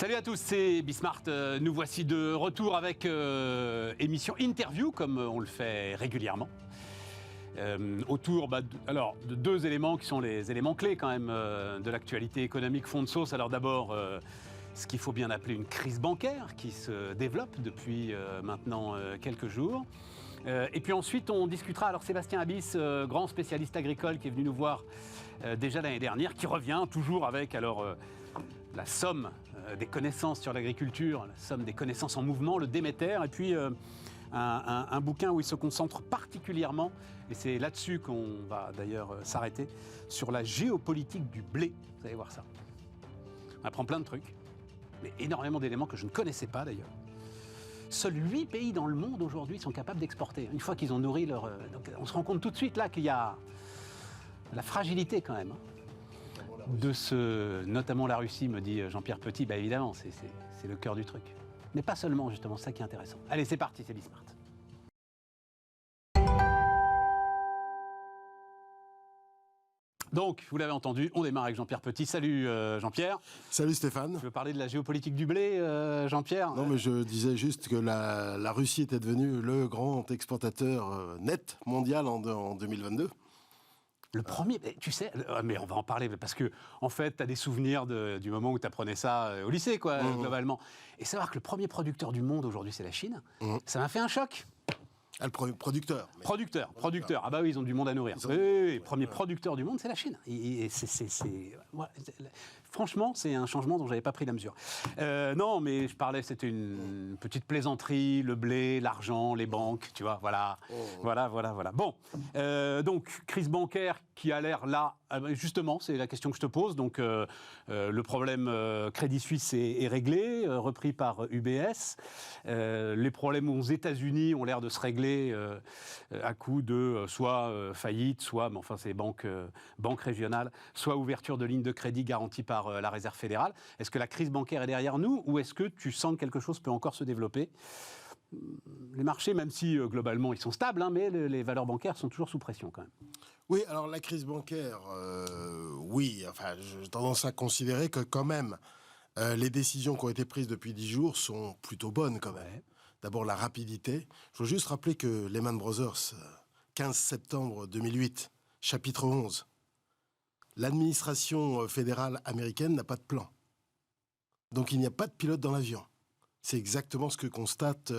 Salut à tous, c'est Bismart. Nous voici de retour avec émission interview, comme on le fait régulièrement. Autour de deux éléments qui sont les éléments clés quand même de l'actualité économique fond de sauce. Alors d'abord, ce qu'il faut bien appeler une crise bancaire qui se développe depuis maintenant quelques jours. Et puis ensuite, on discutera, alors Sébastien Abyss, grand spécialiste agricole qui est venu nous voir déjà l'année dernière, qui revient toujours avec la somme des connaissances sur l'agriculture, la somme des connaissances en mouvement, le Déméter, et puis un bouquin où il se concentre particulièrement, et c'est là-dessus qu'on va d'ailleurs s'arrêter, sur la géopolitique du blé. Vous allez voir ça. On apprend plein de trucs, mais énormément d'éléments que je ne connaissais pas d'ailleurs. Seuls 8 pays dans le monde aujourd'hui sont capables d'exporter. Une fois qu'ils ont nourri leur... Donc on se rend compte tout de suite là qu'il y a la fragilité quand même. De ce, notamment la Russie, me dit Jean-Pierre Petit, bah évidemment, c'est le cœur du truc. Mais pas seulement, justement, c'est ça qui est intéressant. Allez, c'est parti, c'est Bismart. Donc, vous l'avez entendu, on démarre avec Jean-Pierre Petit. Salut Jean-Pierre. Salut Stéphane. Tu veux parler de la géopolitique du blé, Jean-Pierre? Non, mais je disais juste que la Russie était devenue le grand exportateur net mondial en 2022. Le premier, tu sais, mais on va en parler, parce que, en fait, tu as des souvenirs du moment où tu apprenais ça au lycée, quoi, globalement. Et savoir que le premier producteur du monde aujourd'hui, c'est la Chine, ça m'a fait un choc. Ah, le producteur. Producteur. Ah bah oui, ils ont du monde à nourrir. Oui, premier producteur du monde, c'est la Chine. Franchement, c'est un changement dont je n'avais pas pris la mesure. Non, mais je parlais, c'était une petite plaisanterie, le blé, l'argent, les banques, tu vois, voilà. Voilà. Bon, donc, crise bancaire qui a l'air là, justement, c'est la question que je te pose. Donc, le problème Crédit Suisse est réglé, repris par UBS. Les problèmes aux États-Unis ont l'air de se régler à coup de soit faillite, soit, mais enfin, c'est banques régionales, soit ouverture de lignes de crédit garanties par la Réserve fédérale. Est-ce que la crise bancaire est derrière nous ou est-ce que tu sens que quelque chose peut encore se développer? Les marchés, même si globalement ils sont stables, mais les valeurs bancaires sont toujours sous pression quand même. Oui, alors la crise bancaire, oui, enfin, j'ai tendance à considérer que quand même, les décisions qui ont été prises depuis 10 jours sont plutôt bonnes quand même. Ouais. D'abord, la rapidité. Je veux juste rappeler que Lehman Brothers, 15 septembre 2008, chapitre 11, l'administration fédérale américaine n'a pas de plan. Donc, il n'y a pas de pilote dans l'avion. C'est exactement ce que constatent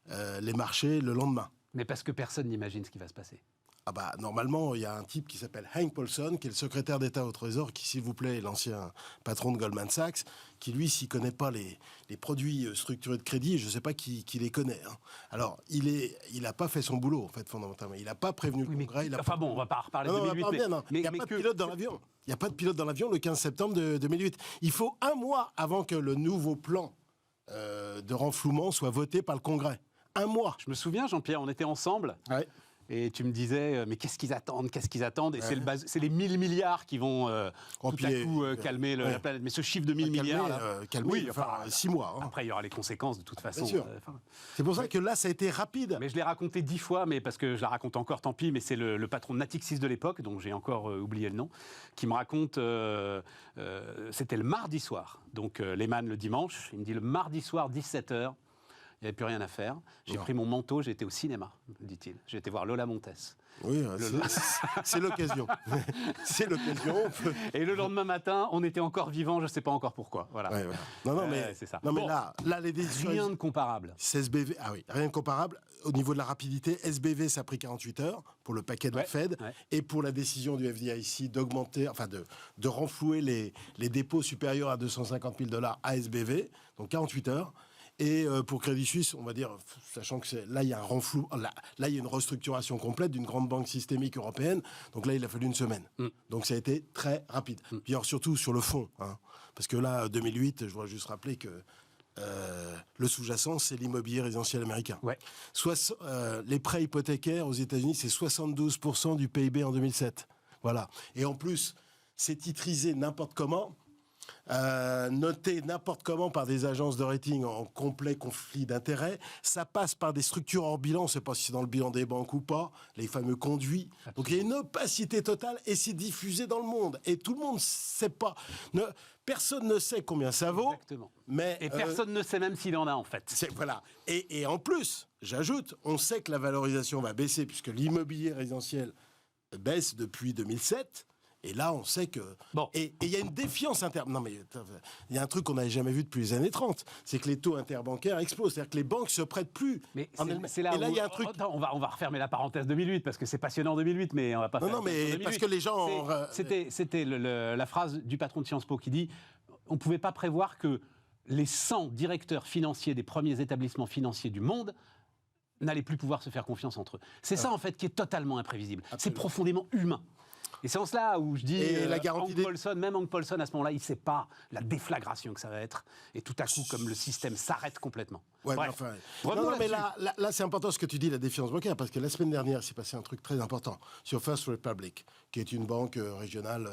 les marchés le lendemain. Mais parce que personne n'imagine ce qui va se passer. Ah bah, normalement, il y a un type qui s'appelle Hank Paulson, qui est le secrétaire d'État au Trésor, qui, s'il vous plaît, est l'ancien patron de Goldman Sachs, qui, lui, s'il ne connaît pas les produits structurés de crédit, je ne sais pas qui les connaît. Hein. Alors, il n'a pas fait son boulot, en fait, fondamentalement. Il n'a pas prévenu le Congrès. Enfin bon, on ne va pas reparler de 2008. Il n'y a pas de pilote dans l'avion. Il n'y a pas de pilote dans l'avion le 15 septembre 2008. Il faut un mois avant que le nouveau plan de renflouement soit voté par le Congrès. Un mois. Je me souviens, Jean-Pierre, on était ensemble. Ouais. Et tu me disais, mais qu'est-ce qu'ils attendent? Et c'est les 1000 milliards qui vont tout à coup calmer la planète. Mais ce chiffre de 1000 milliards... calmer, oui, enfin, 6 mois. Hein. Après, il y aura les conséquences de toute façon. Bien sûr. C'est pour ça que là, ça a été rapide. Mais je l'ai raconté 10 fois, mais parce que je la raconte encore, tant pis, mais c'est le patron de Natixis de l'époque, dont j'ai encore oublié le nom, qui me raconte, c'était le mardi soir. Donc Lehman le dimanche, il me dit le mardi soir, 17h, il n'y avait plus rien à faire. J'ai pris mon manteau, j'ai été au cinéma, dit-il. J'ai été voir Lola Montes. Oui, c'est l'occasion. C'est l'occasion. Et le lendemain matin, on était encore vivants, je ne sais pas encore pourquoi. Voilà. Ouais. Non, mais c'est ça. Non, mais là, les décisions. Rien de comparable. SBV, ah oui, rien de comparable. Au niveau de la rapidité, SBV, ça a pris 48 heures pour le paquet de la Fed. Ouais. Et pour la décision du FDIC d'augmenter, enfin de renflouer les dépôts supérieurs à $250 000 à SBV, donc 48 heures. Et pour Crédit Suisse, on va dire, sachant que là, il y a un renflou, là, il y a une restructuration complète d'une grande banque systémique européenne. Donc là, il a fallu une semaine. Donc ça a été très rapide. Puis alors, surtout sur le fond. Hein, parce que là, 2008, je voudrais juste rappeler que le sous-jacent, c'est l'immobilier résidentiel américain. Ouais. Les prêts hypothécaires aux États-Unis, c'est 72% du PIB en 2007. Voilà. Et en plus, c'est titrisé n'importe comment. noté n'importe comment par des agences de rating en complet conflit d'intérêts. Ça passe par des structures hors bilan, on ne sait pas si c'est dans le bilan des banques ou pas, les fameux conduits. Absolument. Donc il y a une opacité totale et c'est diffusé dans le monde. Et tout le monde ne sait pas. Personne ne sait combien ça vaut. Exactement. Et personne ne sait même s'il en a en fait. Voilà. Et en plus, j'ajoute, on sait que la valorisation va baisser puisque l'immobilier résidentiel baisse depuis 2007. Et là, on sait que... Bon. Et il y a une défiance interne. Non, mais il y a un truc qu'on n'avait jamais vu depuis les années 30. C'est que les taux interbancaires explosent. C'est-à-dire que les banques se prêtent plus. Mais c'est là, et là, il y a un truc... On va refermer la parenthèse 2008, parce que c'est passionnant 2008, mais on va pas faire... Non, mais parce que les gens... C'était la phrase du patron de Sciences Po qui dit on ne pouvait pas prévoir que les 100 directeurs financiers des premiers établissements financiers du monde n'allaient plus pouvoir se faire confiance entre eux. C'est ça, en fait, qui est totalement imprévisible. Absolument. C'est profondément humain. Et c'est en cela où je dis, même Hank Paulson, à ce moment-là, il ne sait pas la déflagration que ça va être. Et tout à coup, comme le système s'arrête complètement. Ouais, bref. Mais là, c'est important ce que tu dis, la défiance bancaire, parce que la semaine dernière, il s'est passé un truc très important sur First Republic, qui est une banque régionale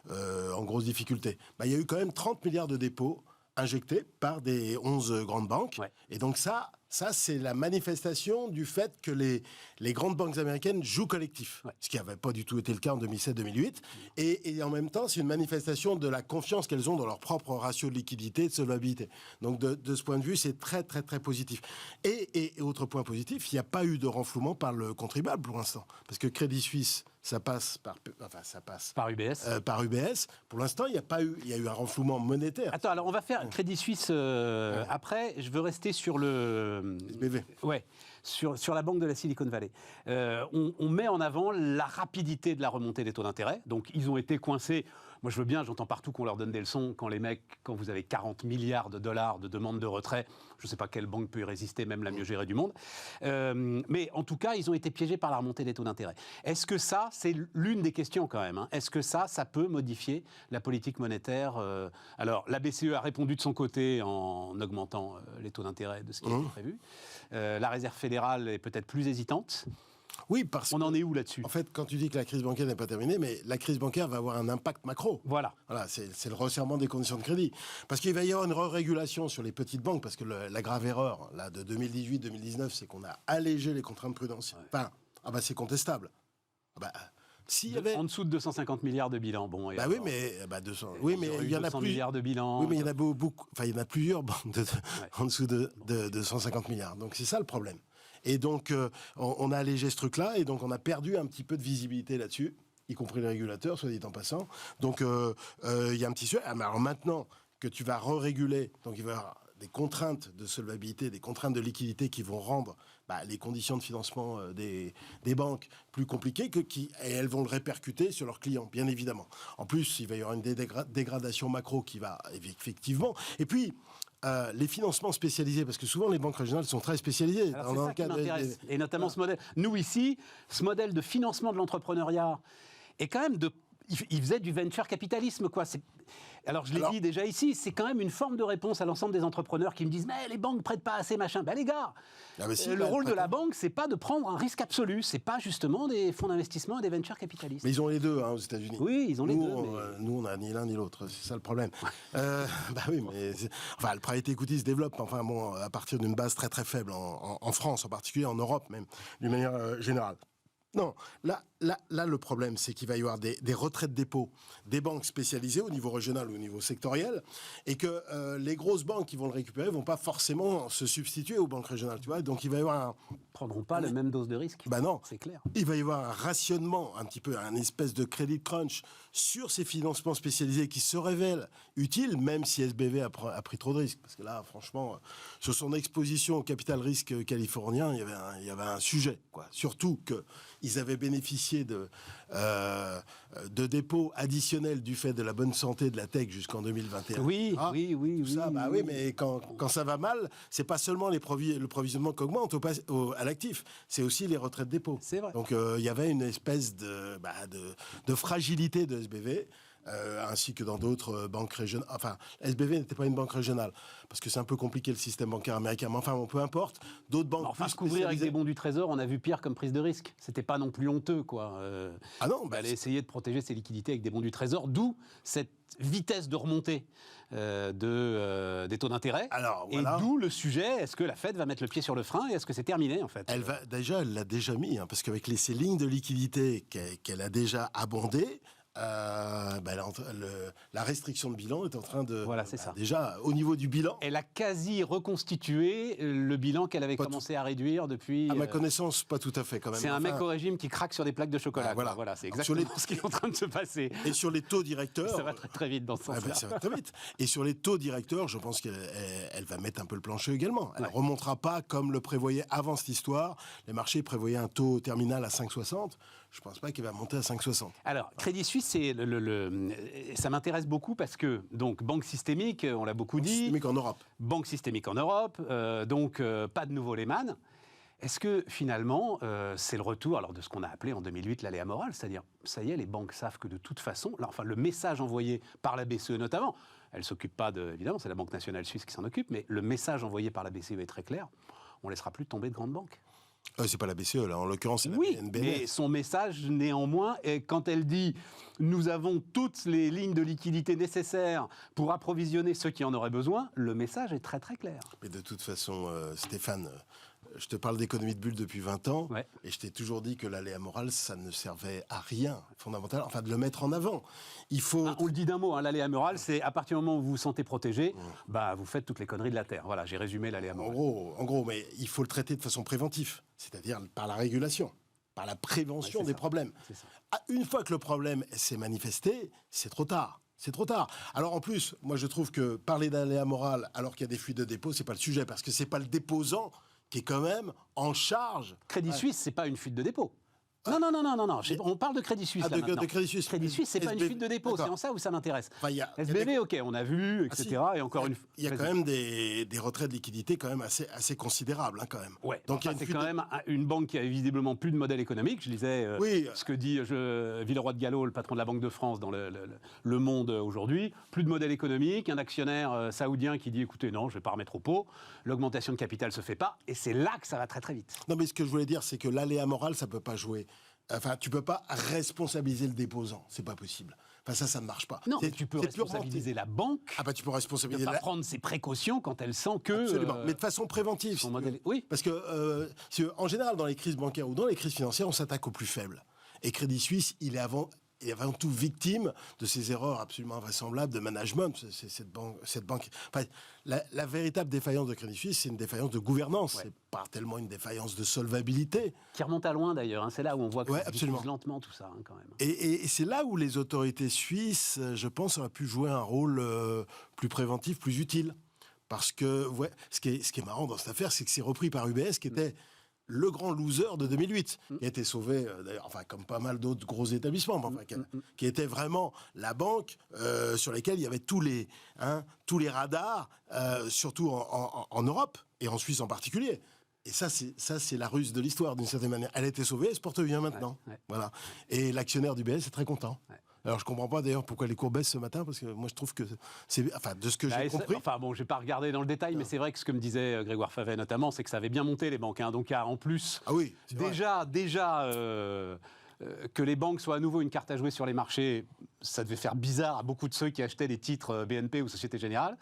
en grosse difficulté. Il y a eu quand même 30 milliards de dépôts injectés par des 11 grandes banques. Ouais. Et donc ça, c'est la manifestation du fait que les grandes banques américaines jouent collectif, ce qui n'avait pas du tout été le cas en 2007-2008. Et en même temps, c'est une manifestation de la confiance qu'elles ont dans leur propre ratio de liquidité et de solvabilité. Donc de ce point de vue, c'est très, très, très positif. Et autre point positif, il n'y a pas eu de renflouement par le contribuable pour l'instant. Parce que Crédit Suisse, ça passe par UBS. Par UBS. Pour l'instant, il y a eu un renflouement monétaire. Attends, alors on va faire Crédit Suisse après. Je veux rester sur le... SBV. Ouais, sur la banque de la Silicon Valley. On met en avant la rapidité de la remontée des taux d'intérêt. Donc, ils ont été coincés. Moi, je veux bien, j'entends partout qu'on leur donne des leçons. Quand les mecs, quand vous avez 40 milliards de dollars de demandes de retrait, je ne sais pas quelle banque peut y résister, même la mieux gérée du monde. Mais en tout cas, ils ont été piégés par la remontée des taux d'intérêt. Est-ce que ça, c'est l'une des questions quand même, hein. Est-ce que ça peut modifier la politique monétaire Alors, la BCE a répondu de son côté en augmentant les taux d'intérêt de ce qui était prévu. La Réserve fédérale est peut-être plus hésitante. Oui, parce on en est où là-dessus ? En fait, quand tu dis que la crise bancaire n'est pas terminée, mais la crise bancaire va avoir un impact macro. Voilà, c'est le resserrement des conditions de crédit. Parce qu'il va y avoir une régulation sur les petites banques, parce que la grave erreur là, de 2018-2019, c'est qu'on a allégé les contraintes prudentielles. Enfin, c'est contestable. S'il y avait... En dessous de 250 milliards de bilan, bon. Oui, mais 200. Oui, mais il y en a 200 milliards de bilan. Oui, mais il y en a beaucoup. Enfin, il y en a plusieurs banques en dessous de 150 milliards. Donc c'est ça le problème. Et donc on a allégé ce truc-là, et donc on a perdu un petit peu de visibilité là-dessus, y compris les régulateurs, soit dit en passant. Donc il y a un petit sujet. Alors maintenant que tu vas re-réguler, donc il va y avoir des contraintes de solvabilité, des contraintes de liquidité qui vont rendre les conditions de financement des banques plus compliquées, et elles vont le répercuter sur leurs clients, bien évidemment. En plus, il va y avoir une dégradation macro qui va effectivement... Et puis, les financements spécialisés, parce que souvent les banques régionales sont très spécialisées. Alors c'est ça qui m'intéresse, et notamment ce modèle. Nous ici, ce modèle de financement de l'entrepreneuriat est quand même il faisait du venture capitalisme, quoi. Alors, je l'ai dit déjà ici, c'est quand même une forme de réponse à l'ensemble des entrepreneurs qui me disent « Mais les banques prêtent pas assez, machin ». Les gars, le rôle de la banque, c'est pas de prendre un risque absolu, c'est pas justement des fonds d'investissement et des venture capitalistes. Mais ils ont les deux aux États-Unis. Oui, ils ont les deux. Nous, on n'a ni l'un ni l'autre, c'est ça le problème. Oui, mais le private equity se développe, à partir d'une base très très faible en France, en particulier en Europe même, d'une manière générale. Non, là, le problème, c'est qu'il va y avoir des retraits de dépôt des banques spécialisées au niveau régional ou au niveau sectoriel, et que les grosses banques qui vont le récupérer ne vont pas forcément se substituer aux banques régionales, tu vois. Donc il va y avoir prendront pas la même dose de risque. Non, c'est clair. Il va y avoir un rationnement, un petit peu, un espèce de credit crunch sur ces financements spécialisés qui se révèlent utiles, même si SBV a pris trop de risques. Parce que là, franchement, sur son exposition au capital risque californien, il y avait un sujet, quoi. Surtout qu'ils avaient bénéficié de dépôts additionnels du fait de la bonne santé de la tech jusqu'en 2021. Oui. Oui, mais quand ça va mal, c'est pas seulement le provisionnement qui augmente à l'actif, c'est aussi les retraits de dépôt. C'est vrai. Donc il y avait une espèce de fragilité de SBV. ainsi que dans d'autres banques régionales. Enfin, SBV n'était pas une banque régionale, parce que c'est un peu compliqué le système bancaire américain. Mais enfin, bon, peu importe. D'autres banques. Enfin, se couvrir avec des bons du Trésor, on a vu pire comme prise de risque. C'était pas non plus honteux, quoi. Ah non, il fallait essayer de protéger ses liquidités avec des bons du Trésor, d'où cette vitesse de remontée des taux d'intérêt. Alors, et d'où le sujet, est-ce que la Fed va mettre le pied sur le frein et est-ce que c'est terminé, en fait? Elle l'a déjà mis, hein, parce qu'avec ces lignes de liquidité qu'elle a déjà abondées, la restriction de bilan est en train de... Voilà, c'est ça. Déjà, au niveau du bilan... Elle a quasi reconstitué le bilan qu'elle avait commencé à réduire depuis... À ma connaissance, pas tout à fait, quand même. C'est un mec au régime qui craque sur des plaques de chocolat. Voilà, c'est exactement ce qui est en train de se passer. Et sur les taux directeurs... Ça va très, très vite dans ce sens-là. Ça va très vite. Et sur les taux directeurs, je pense qu'elle va mettre un peu le plancher également. Elle ne remontera pas comme le prévoyait avant cette histoire. Les marchés prévoyaient un taux terminal à 5,60. Je ne pense pas qu'il va monter à 5,60. Alors, Crédit Suisse, ça m'intéresse beaucoup parce que, donc, banque systémique, on l'a beaucoup dit. Systémique en Europe. Banque systémique en Europe, donc pas de nouveau Lehman. Est-ce que, finalement, c'est le retour alors, de ce qu'on a appelé en 2008 l'aléa morale, c'est-à-dire, ça y est, les banques savent que de toute façon, là, enfin, le message envoyé par la BCE notamment, elle ne s'occupe pas évidemment, c'est la Banque nationale suisse qui s'en occupe, mais le message envoyé par la BCE est très clair, on ne laissera plus tomber de grandes banques. C'est pas la BCE, là, en l'occurrence, c'est oui, la BNB. Mais son message, néanmoins, quand elle dit « nous avons toutes les lignes de liquidité nécessaires pour approvisionner ceux qui en auraient besoin », le message est très très clair. Mais de toute façon, Stéphane, je te parle d'économie de bulle depuis 20 ans, et je t'ai toujours dit que l'aléa morale, ça ne servait à rien, fondamental, enfin de le mettre en avant. Il faut... on le dit d'un mot, l'aléa morale, c'est à partir du moment où vous vous sentez protégé, vous faites toutes les conneries de la Terre. Voilà, j'ai résumé l'aléa morale. En gros, mais il faut le traiter de façon préventive, c'est-à-dire par la régulation, par la prévention des problèmes. Une fois que le problème s'est manifesté, c'est trop tard. C'est trop tard. Alors en plus, moi je trouve que parler d'aléa morale alors qu'il y a des fuites de dépôt, c'est pas le sujet, parce que c'est pas le déposant qui est quand même en charge. Crédit Suisse, c'est pas une fuite de dépôt. Non. On parle de Crédit Suisse, là, maintenant. De Crédit Suisse. Crédit Suisse, c'est pas une fuite de dépôt, c'est en ça où ça m'intéresse. SBV, OK, on a vu, etc. Et encore une fois... Il y a quand même des retraits de liquidité quand même assez considérables, hein, quand même. Ouais, donc c'est quand même une banque qui a visiblement plus de modèle économique. Je lisais ce que dit Villeroy de Galhau, le patron de la Banque de France, dans le Monde aujourd'hui. Plus de modèle économique, un actionnaire saoudien qui dit, écoutez, non, je vais pas remettre au pot, l'augmentation de capital se fait pas, et c'est là que ça va très très vite. Non, mais ce que je voulais dire, c'est que l'aléa morale, ça peut pas jouer. Enfin, tu peux pas responsabiliser le déposant, c'est pas possible. Enfin, ça ne marche pas. Non, mais tu peux responsabiliser la banque. Tu peux responsabiliser de pas prendre ses précautions quand elle sent que. Absolument, mais de façon préventive. Oui. Parce que, en général, dans les crises bancaires ou dans les crises financières, on s'attaque aux plus faibles. Et Crédit Suisse, il est avant tout victime de ces erreurs absolument invraisemblables de management. Cette banque. Enfin, la véritable défaillance de Crédit Suisse, c'est une défaillance de gouvernance. C'est pas tellement une défaillance de solvabilité. Qui remonte à loin d'ailleurs. C'est là où on voit que ça diffuse lentement tout ça, quand même. Et c'est là où les autorités suisses, je pense, auraient pu jouer un rôle plus préventif, plus utile. Parce que ce qui est marrant dans cette affaire, c'est que c'est repris par UBS, qui était le grand loser de 2008, qui a été sauvé, d'ailleurs, enfin, comme pas mal d'autres gros établissements, qui était vraiment la banque sur laquelle il y avait tous les radars, surtout en Europe, et en Suisse en particulier. Et ça, c'est la ruse de l'histoire, d'une certaine manière. Elle a été sauvée, elle se porte bien maintenant. Voilà. Et l'actionnaire d'UBS est très content. Alors, je ne comprends pas d'ailleurs pourquoi les cours baissent ce matin, parce que moi, je trouve que c'est... Enfin, de ce que j'ai compris... Je n'ai pas regardé dans le détail, mais c'est vrai que ce que me disait Grégoire Favet, notamment, c'est que ça avait bien monté, les banques. Donc, en plus, déjà que les banques soient à nouveau une carte à jouer sur les marchés, ça devait faire bizarre à beaucoup de ceux qui achetaient des titres BNP ou Société Générale.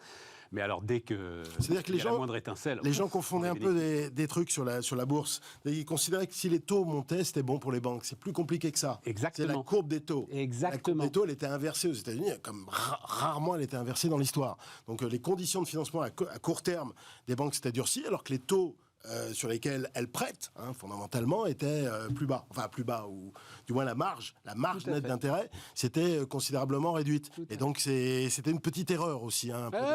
Mais alors, dès que les gens, la moindre étincelle... Les gens confondaient un peu des trucs sur la bourse. Ils considéraient que si les taux montaient, c'était bon pour les banques. C'est plus compliqué que ça. Exactement. C'est la courbe des taux. Exactement. La courbe des taux, elle était inversée aux États-Unis, comme rarement elle était inversée dans l'histoire. Donc, les conditions de financement à court terme des banques s'étaient durcies, alors que les taux sur lesquels elles prêtent, fondamentalement, étaient plus bas. Enfin, plus bas, ou du moins la marge nette d'intérêt, c'était considérablement réduite. Et donc, c'était une petite erreur aussi.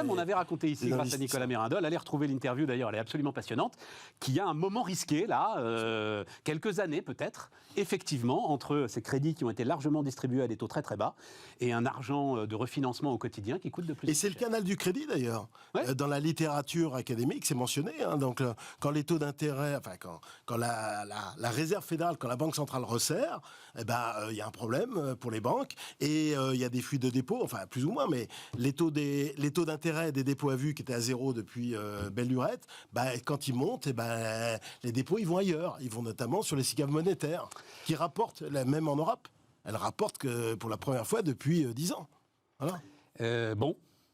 On avait raconté ici, grâce à Nicolas Mérindol, allez retrouver l'interview, d'ailleurs, elle est absolument passionnante, qu'il y a un moment risqué, là, quelques années peut-être, effectivement, entre ces crédits qui ont été largement distribués à des taux très très bas et un argent de refinancement au quotidien qui coûte de plus en plus cher. Et c'est le canal du crédit, d'ailleurs. Dans la littérature académique, c'est mentionné. Donc, quand les taux d'intérêt, enfin quand la réserve fédérale, quand la banque centrale resserre, il y a un problème pour les banques et il y a des fuites de dépôts, enfin plus ou moins, mais les taux d'intérêt des dépôts à vue qui étaient à zéro depuis belle lurette, quand ils montent, les dépôts ils vont ailleurs, ils vont notamment sur les SICAV monétaires qui rapportent, même en Europe, elles rapportent que pour la première fois depuis 10 ans. Voilà.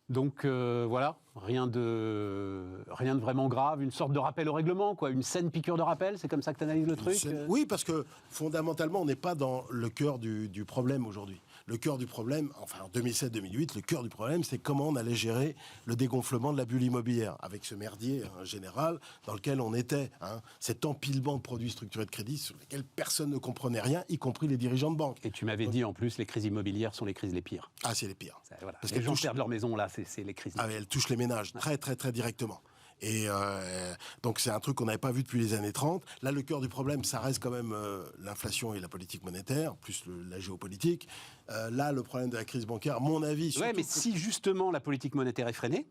Donc voilà, rien de vraiment grave, une sorte de rappel au règlement, quoi, une saine piqûre de rappel, c'est comme ça que tu analyses le truc Oui, parce que fondamentalement, on n'est pas dans le cœur du problème aujourd'hui. Le cœur du problème, enfin en 2007-2008, le cœur du problème, c'est comment on allait gérer le dégonflement de la bulle immobilière, avec ce merdier général dans lequel on était, cet empilement de produits structurés de crédit sur lesquels personne ne comprenait rien, y compris les dirigeants de banque. Et tu m'avais dit en plus, les crises immobilières sont les crises les pires. Ah, c'est les pires. Voilà. Parce les gens perdent leur maison, là, c'est les crises. Elles touchent les ménages très, très, très directement. Et donc c'est un truc qu'on n'avait pas vu depuis les années 30. Là, le cœur du problème, ça reste quand même l'inflation et la politique monétaire, plus la géopolitique. Là, le problème de la crise bancaire, à mon avis... Oui, mais si justement la politique monétaire est freinée,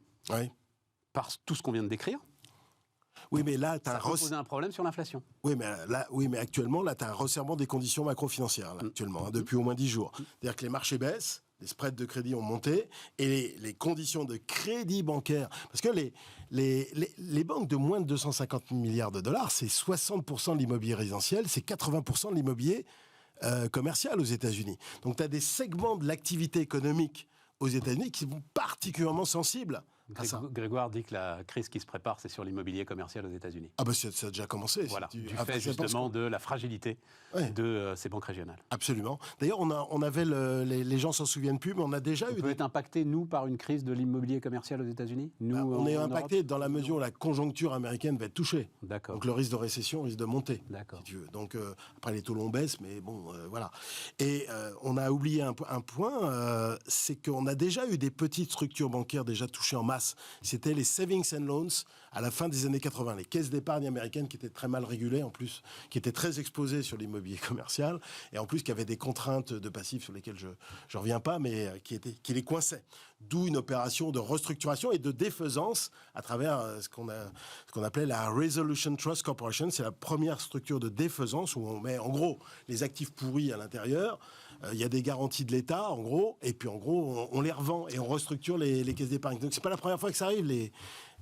par tout ce qu'on vient de décrire, oui, mais là, ça va poser un problème sur l'inflation. Oui, mais actuellement, là, tu as un resserrement des conditions macro-financières, actuellement, depuis au moins 10 jours. C'est-à-dire que les marchés baissent, les spreads de crédit ont monté, et les conditions de crédit bancaire... Parce que les banques de moins de 250 milliards de dollars, c'est 60% de l'immobilier résidentiel, c'est 80% de l'immobilier commercial aux États-Unis. Donc, tu as des segments de l'activité économique aux États-Unis qui sont particulièrement sensibles. Grégoire dit que la crise qui se prépare, c'est sur l'immobilier commercial aux États-Unis. Ah ça a déjà commencé. Voilà, du fait justement de la fragilité de ces banques régionales. Absolument. D'ailleurs, on avait les gens s'en souviennent plus, mais on a déjà eu... On peut être impacté, nous, par une crise de l'immobilier commercial aux États-Unis. On est impacté dans la mesure où la conjoncture américaine va être touchée. D'accord. Donc le risque de récession risque de monter. D'accord. Si tu veux. Donc après les taux longs baissent, mais bon, voilà. Et on a oublié un point, c'est qu'on a déjà eu des petites structures bancaires déjà touchées en masse. C'était les savings and loans à la fin des années 80, les caisses d'épargne américaines qui étaient très mal régulées en plus, qui étaient très exposées sur l'immobilier commercial et en plus qui avaient des contraintes de passifs sur lesquelles je ne reviens pas, mais qui les coinçaient. D'où une opération de restructuration et de défaisance à travers ce qu'on appelait la Resolution Trust Corporation. C'est la première structure de défaisance où on met en gros les actifs pourris à l'intérieur. Il y a des garanties de l'État, en gros, et puis en gros, on les revend et on restructure les caisses d'épargne. Donc, c'est pas la première fois que ça arrive.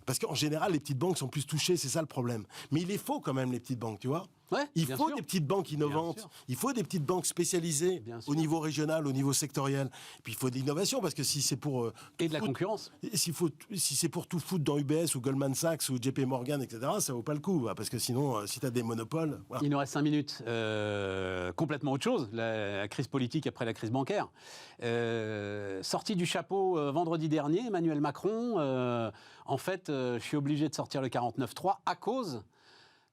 Parce qu'en général, les petites banques sont plus touchées, c'est ça le problème. Mais il les faut quand même, les petites banques, tu vois. Ouais, il faut des petites banques innovantes, il faut des petites banques spécialisées au niveau régional, au niveau sectoriel. Et puis il faut de l'innovation, parce que si c'est pour... et de la concurrence. Si c'est pour tout foutre dans UBS ou Goldman Sachs ou JP Morgan, etc., ça vaut pas le coup. Parce que sinon, si tu as des monopoles... Voilà. Il nous reste 5 minutes. Complètement autre chose, la crise politique après la crise bancaire. Sortie du chapeau vendredi dernier, Emmanuel Macron, en fait, je suis obligé de sortir le 49.3 à cause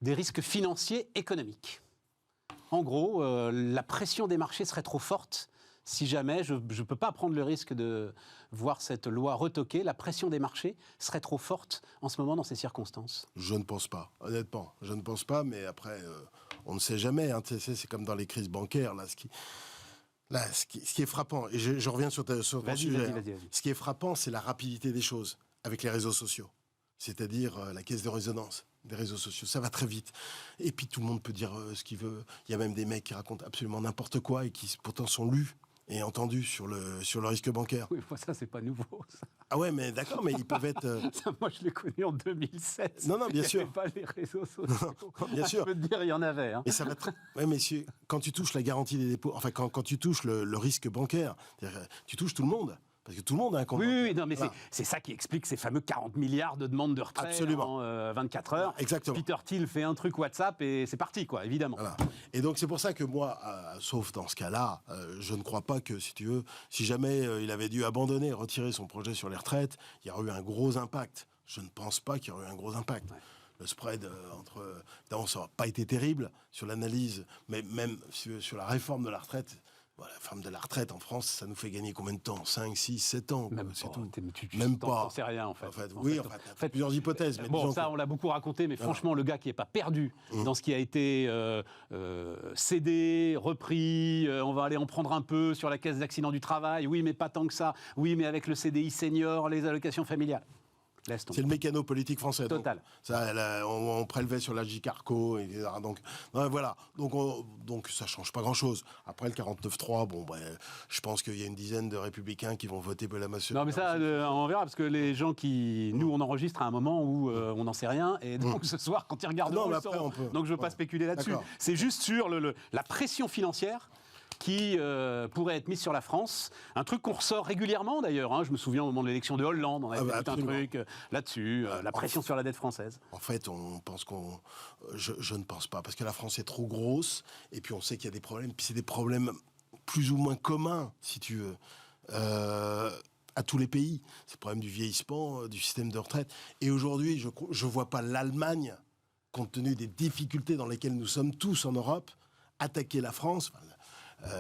des risques financiers économiques. En gros, la pression des marchés serait trop forte si jamais je ne peux pas prendre le risque de voir cette loi retoquée. La pression des marchés serait trop forte en ce moment dans ces circonstances. Je ne pense pas, honnêtement. Je ne pense pas, mais après, on ne sait jamais. Hein, c'est comme dans les crises bancaires. Ce qui est frappant, et je reviens sur ton sujet, vas-y. Ce qui est frappant, c'est la rapidité des choses avec les réseaux sociaux. C'est-à-dire la caisse de résonance des réseaux sociaux. Ça va très vite. Et puis tout le monde peut dire ce qu'il veut. Il y a même des mecs qui racontent absolument n'importe quoi et qui pourtant sont lus et entendus sur le risque bancaire. Oui, moi, ça, c'est pas nouveau. Ça. Ah ouais, mais d'accord, mais ils peuvent être... Ça, moi, je l'ai connu en 2007. Non, bien sûr. Il n'y avait pas les réseaux sociaux. Non, bien sûr. Je peux te dire, il y en avait. Hein. Et ça va ouais, messieurs, quand tu touches la garantie des dépôts, enfin, quand tu touches le risque bancaire, tu touches tout le monde. Parce que tout le monde a un compte. Oui, non, mais voilà. C'est ça qui explique ces fameux 40 milliards de demandes de retrait Absolument. en 24 heures. Exactement. Peter Thiel fait un truc WhatsApp et c'est parti, quoi, évidemment. Voilà. Et donc c'est pour ça que moi, sauf dans ce cas-là, je ne crois pas que, si tu veux, si jamais il avait dû abandonner, retirer son projet sur les retraites, il y aurait eu un gros impact. Je ne pense pas qu'il y aurait eu un gros impact. Ouais. Le spread non, ça n'a pas été terrible sur l'analyse, mais même sur la réforme de la retraite. Voilà, la réforme de la retraite en France, ça nous fait gagner combien de temps ? 5, 6, 7 ans, c'est tout. Même pas. T'en sais rien, en fait. Oui, en fait, plusieurs hypothèses. Mais bon, ça, on l'a beaucoup raconté, mais franchement, le gars qui n'est pas perdu dans ce qui a été cédé, repris, on va aller en prendre un peu sur la caisse d'accident du travail, oui, mais pas tant que ça, oui, mais avec le CDI senior, les allocations familiales. C'est le mécano politique français. Total. Donc, ça, on prélevait sur la Carco, etc. Donc, voilà. Donc, ça change pas grand-chose. Après, le 49-3, je pense qu'il y a une dizaine de républicains qui vont voter pour la motion. Non, mais ça, on verra, parce que les gens nous, on enregistre à un moment où on n'en sait rien, et donc ce soir, quand ils regardent, donc je veux pas spéculer là-dessus. D'accord. C'est juste sur la pression financière qui pourrait être mise sur la France. Un truc qu'on ressort régulièrement d'ailleurs. Hein. Je me souviens au moment de l'élection de Hollande, on avait fait tout un truc là-dessus, la pression sur la dette française. En fait, je ne pense pas, parce que la France est trop grosse, et puis on sait qu'il y a des problèmes, puis c'est des problèmes plus ou moins communs, si tu veux, à tous les pays. C'est le problème du vieillissement, du système de retraite. Et aujourd'hui, je ne vois pas l'Allemagne, compte tenu des difficultés dans lesquelles nous sommes tous en Europe, attaquer la France.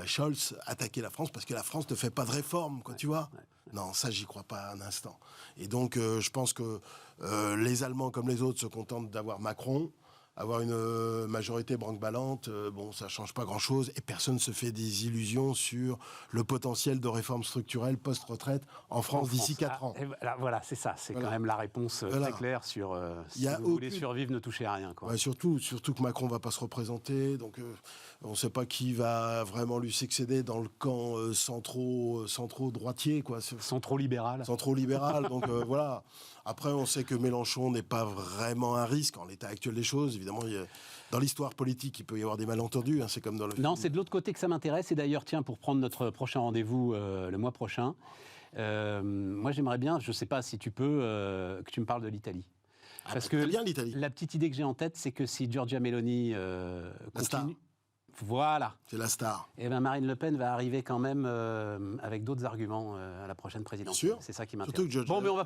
Scholz attaquer la France parce que la France ne fait pas de réforme, tu vois. Non, ça, j'y crois pas un instant. Et donc, je pense que les Allemands, comme les autres, se contentent d'avoir Macron, avoir une majorité branque-ballante, ça change pas grand-chose, et personne ne se fait des illusions sur le potentiel de réforme structurelle post-retraite en France d'ici 4 ans. Voilà, c'est ça. C'est quand même la réponse très claire sur si vous voulez survivre, ne touchez à rien. Quoi. Ouais, surtout que Macron va pas se représenter, donc on ne sait pas qui va vraiment lui succéder dans le camp centro-droitier, quoi. Centro-libéral. Centro-libéral, donc voilà. Après, on sait que Mélenchon n'est pas vraiment un risque en l'état actuel des choses. Évidemment, dans l'histoire politique, il peut y avoir des malentendus. Hein, c'est comme dans le film. Non, c'est de l'autre côté que ça m'intéresse. Et d'ailleurs, tiens, pour prendre notre prochain rendez-vous le mois prochain, moi, j'aimerais bien, je ne sais pas si tu peux, que tu me parles de l'Italie. Parce que bien l'Italie. La petite idée que j'ai en tête, c'est que si Giorgia Meloni continue... Voilà. C'est la star. Et bien Marine Le Pen va arriver quand même avec d'autres arguments à la prochaine présidentielle. Bien sûr. C'est ça qui m'intéresse. Georgia... Bon, mais on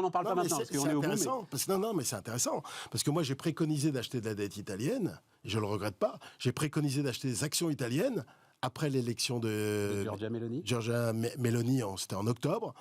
n'en parle pas maintenant, parce qu'on est au bout. Mais... mais c'est intéressant. Parce que moi, j'ai préconisé d'acheter de la dette italienne, et je ne le regrette pas. J'ai préconisé d'acheter des actions italiennes après l'élection de Giorgia Meloni. Giorgia Meloni, c'était en octobre.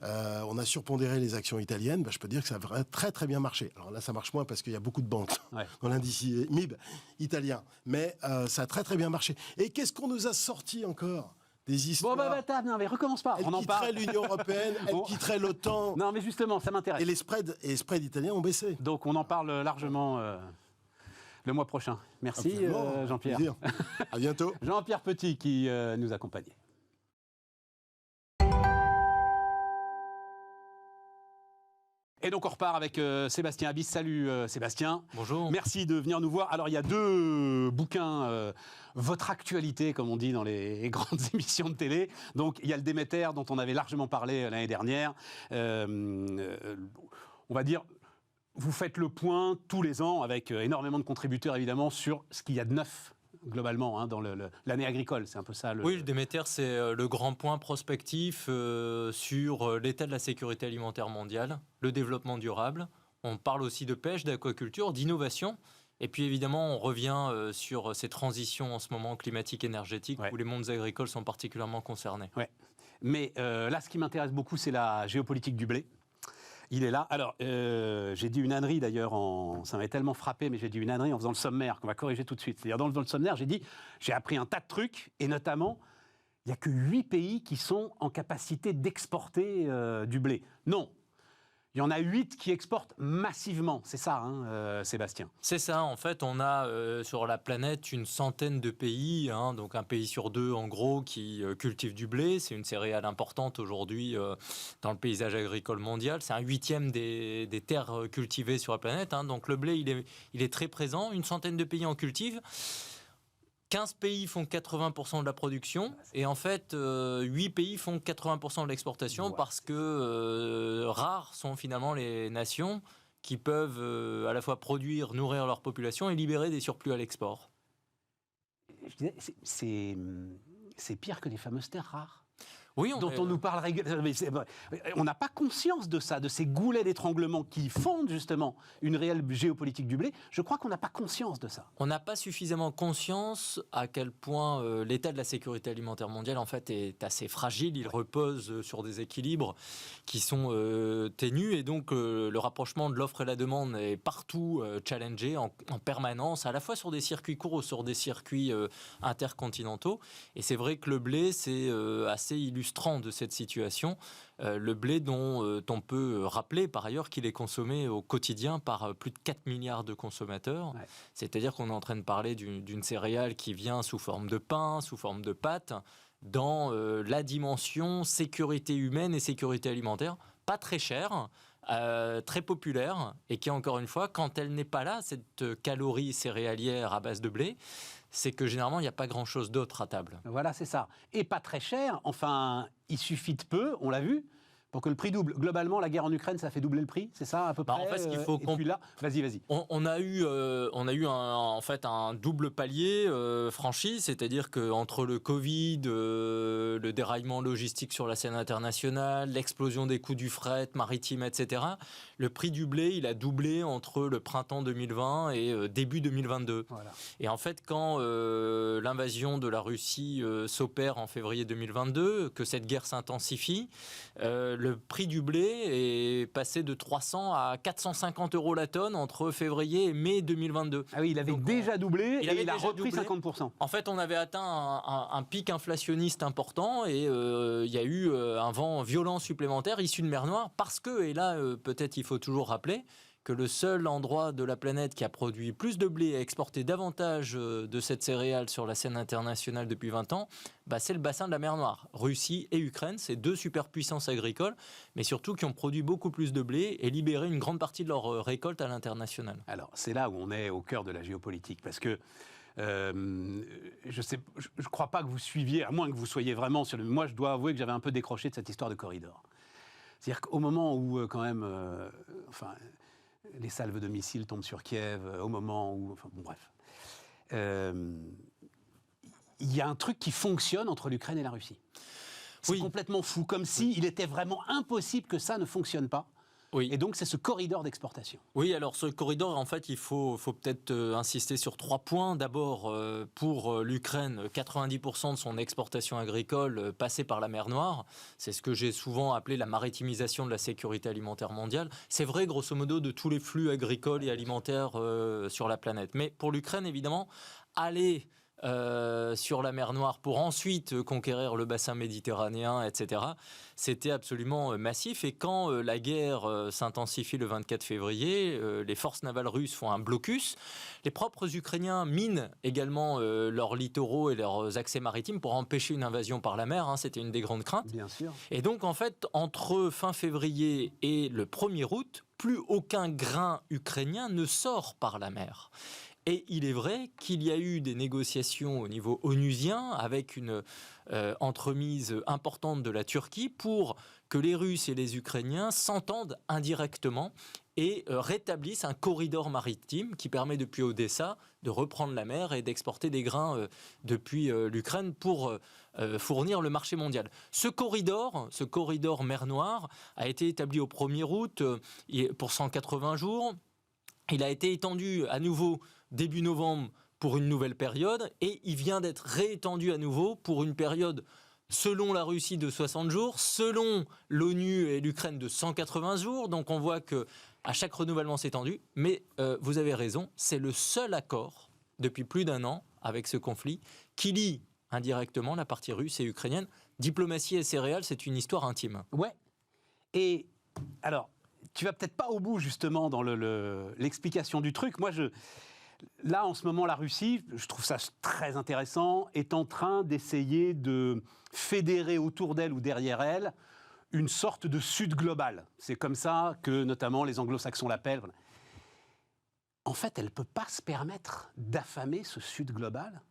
On a surpondéré les actions italiennes. Je peux dire que ça a très très bien marché. Alors là, ça marche moins parce qu'il y a beaucoup de banques dans l'indice MIB italien. Mais ça a très très bien marché. Et qu'est-ce qu'on nous a sorti encore des histoires? Non, mais recommence pas. Elle quitterait l'Union européenne, elle quitterait l'OTAN. Non, mais justement, ça m'intéresse. Et les spreads italiens ont baissé. Donc on en parle largement le mois prochain. Merci Jean-Pierre. À bientôt. Jean-Pierre Petit qui nous accompagnait. Et donc on repart avec Sébastien Abyss. Salut Sébastien. Bonjour. Merci de venir nous voir. Alors il y a 2 bouquins, votre actualité comme on dit dans les grandes émissions de télé. Donc il y a le Déméter dont on avait largement parlé l'année dernière. On va dire, vous faites le point tous les ans avec énormément de contributeurs évidemment sur ce qu'il y a de neuf globalement dans l'année agricole, c'est un peu ça. Oui, le Déméter, c'est le grand point prospectif sur l'état de la sécurité alimentaire mondiale, le développement durable. On parle aussi de pêche, d'aquaculture, d'innovation. Et puis évidemment, on revient sur ces transitions en ce moment climatiques, énergétiques, où les mondes agricoles sont particulièrement concernés. Ouais. Mais là, ce qui m'intéresse beaucoup, c'est la géopolitique du blé. Il est là. Alors, j'ai dit une ânerie d'ailleurs, ça m'avait tellement frappé, mais j'ai dit une ânerie en faisant le sommaire, qu'on va corriger tout de suite. C'est-à-dire, dans le sommaire, j'ai appris un tas de trucs, et notamment, il n'y a que 8 pays qui sont en capacité d'exporter du blé. Non. Il y en a 8 qui exportent massivement, c'est ça, Sébastien? C'est ça, en fait, on a sur la planète une centaine de pays, donc un pays sur 2 en gros qui cultive du blé. C'est une céréale importante aujourd'hui dans le paysage agricole mondial. C'est un 8e des terres cultivées sur la planète, donc le blé, il est très présent. Une centaine de pays en cultivent. 15 pays font 80% de la production et en fait 8 pays font 80% de l'exportation parce que rares sont finalement les nations qui peuvent à la fois produire, nourrir leur population et libérer des surplus à l'export. Je disais, c'est pire que les fameuses terres rares. Oui, dont on nous parle régulièrement. On n'a pas conscience de ça, de ces goulets d'étranglement qui fondent justement une réelle géopolitique du blé. Je crois qu'on n'a pas conscience de ça. On n'a pas suffisamment conscience à quel point l'état de la sécurité alimentaire mondiale en fait est assez fragile. Il repose sur des équilibres qui sont ténus et donc le rapprochement de l'offre et la demande est partout challengé en permanence, à la fois sur des circuits courts ou sur des circuits intercontinentaux. Et c'est vrai que le blé, c'est assez illustré illustrant de cette situation, le blé dont on peut rappeler par ailleurs qu'il est consommé au quotidien par plus de 4 milliards de consommateurs. Ouais. C'est-à-dire qu'on est en train de parler d'une céréale qui vient sous forme de pain, sous forme de pâte, dans la dimension sécurité humaine et sécurité alimentaire, pas très chère, très populaire, et qui, encore une fois, quand elle n'est pas là, cette calorie céréalière à base de blé, c'est que généralement, il n'y a pas grand-chose d'autre à table. Voilà, c'est ça. Et pas très cher, enfin, il suffit de peu, on l'a vu, pour que le prix double. Globalement, la guerre en Ukraine, ça fait doubler le prix, c'est ça à peu près. En fait, ce qu'il faut là, vas-y. On a eu un double palier franchi, c'est-à-dire que entre le Covid, le déraillement logistique sur la scène internationale, l'explosion des coûts du fret maritime, etc., le prix du blé, il a doublé entre le printemps 2020 et début 2022. Voilà. Et en fait, quand l'invasion de la Russie s'opère en février 2022, que cette guerre s'intensifie, le prix du blé est passé de 300 à 450 € la tonne entre février et mai 2022. Ah oui, il avait déjà doublé et il a repris 50%. En fait, on avait atteint un pic inflationniste important et il y a eu un vent violent supplémentaire issu de mer Noire parce que, et là peut-être il faut toujours rappeler, que le seul endroit de la planète qui a produit plus de blé et exporté davantage de cette céréale sur la scène internationale depuis 20 ans, c'est le bassin de la mer Noire. Russie et Ukraine, c'est deux superpuissances agricoles, mais surtout qui ont produit beaucoup plus de blé et libéré une grande partie de leur récolte à l'international. Alors, c'est là où on est au cœur de la géopolitique, parce que je crois pas que vous suiviez, à moins que vous soyez vraiment sur le... Moi, je dois avouer que j'avais un peu décroché de cette histoire de corridor. C'est-à-dire qu'au moment où, quand même... les salves de missiles tombent sur Kiev, au moment où... Enfin, bon, bref. Il y a un truc qui fonctionne entre l'Ukraine et la Russie. C'est complètement fou, comme s'il était vraiment impossible que ça ne fonctionne pas. Oui. Et donc, c'est ce corridor d'exportation. Oui, alors ce corridor, en fait, il faut peut-être insister sur 3 points. D'abord, pour l'Ukraine, 90% de son exportation agricole passait par la mer Noire. C'est ce que j'ai souvent appelé la maritimisation de la sécurité alimentaire mondiale. C'est vrai, grosso modo, de tous les flux agricoles et alimentaires sur la planète. Mais pour l'Ukraine, évidemment, aller... sur la mer Noire pour ensuite conquérir le bassin méditerranéen, etc. C'était absolument massif. Et quand la guerre s'intensifie le 24 février, les forces navales russes font un blocus. Les propres Ukrainiens minent également leurs littoraux et leurs accès maritimes pour empêcher une invasion par la mer. C'était une des grandes craintes. Bien sûr. Et donc, en fait, entre fin février et le 1er août, plus aucun grain ukrainien ne sort par la mer. Et il est vrai qu'il y a eu des négociations au niveau onusien avec une entremise importante de la Turquie pour que les Russes et les Ukrainiens s'entendent indirectement et rétablissent un corridor maritime qui permet depuis Odessa de reprendre la mer et d'exporter des grains depuis l'Ukraine pour fournir le marché mondial. Ce corridor mer Noire a été établi au 1er août pour 180 jours. Il a été étendu à nouveau début novembre pour une nouvelle période et il vient d'être réétendu à nouveau pour une période selon la Russie de 60 jours, selon l'ONU et l'Ukraine de 180 jours. Donc on voit que à chaque renouvellement c'est tendu, mais vous avez raison, c'est le seul accord depuis plus d'1 an avec ce conflit qui lie indirectement la partie russe et ukrainienne. Diplomatie et céréales, c'est une histoire intime. Ouais. Et alors, tu vas peut-être pas au bout justement dans l'explication du truc. Moi, là, en ce moment, la Russie, je trouve ça très intéressant, est en train d'essayer de fédérer autour d'elle ou derrière elle une sorte de Sud global. C'est comme ça que, notamment, les anglo-saxons l'appellent. En fait, elle ne peut pas se permettre d'affamer ce Sud global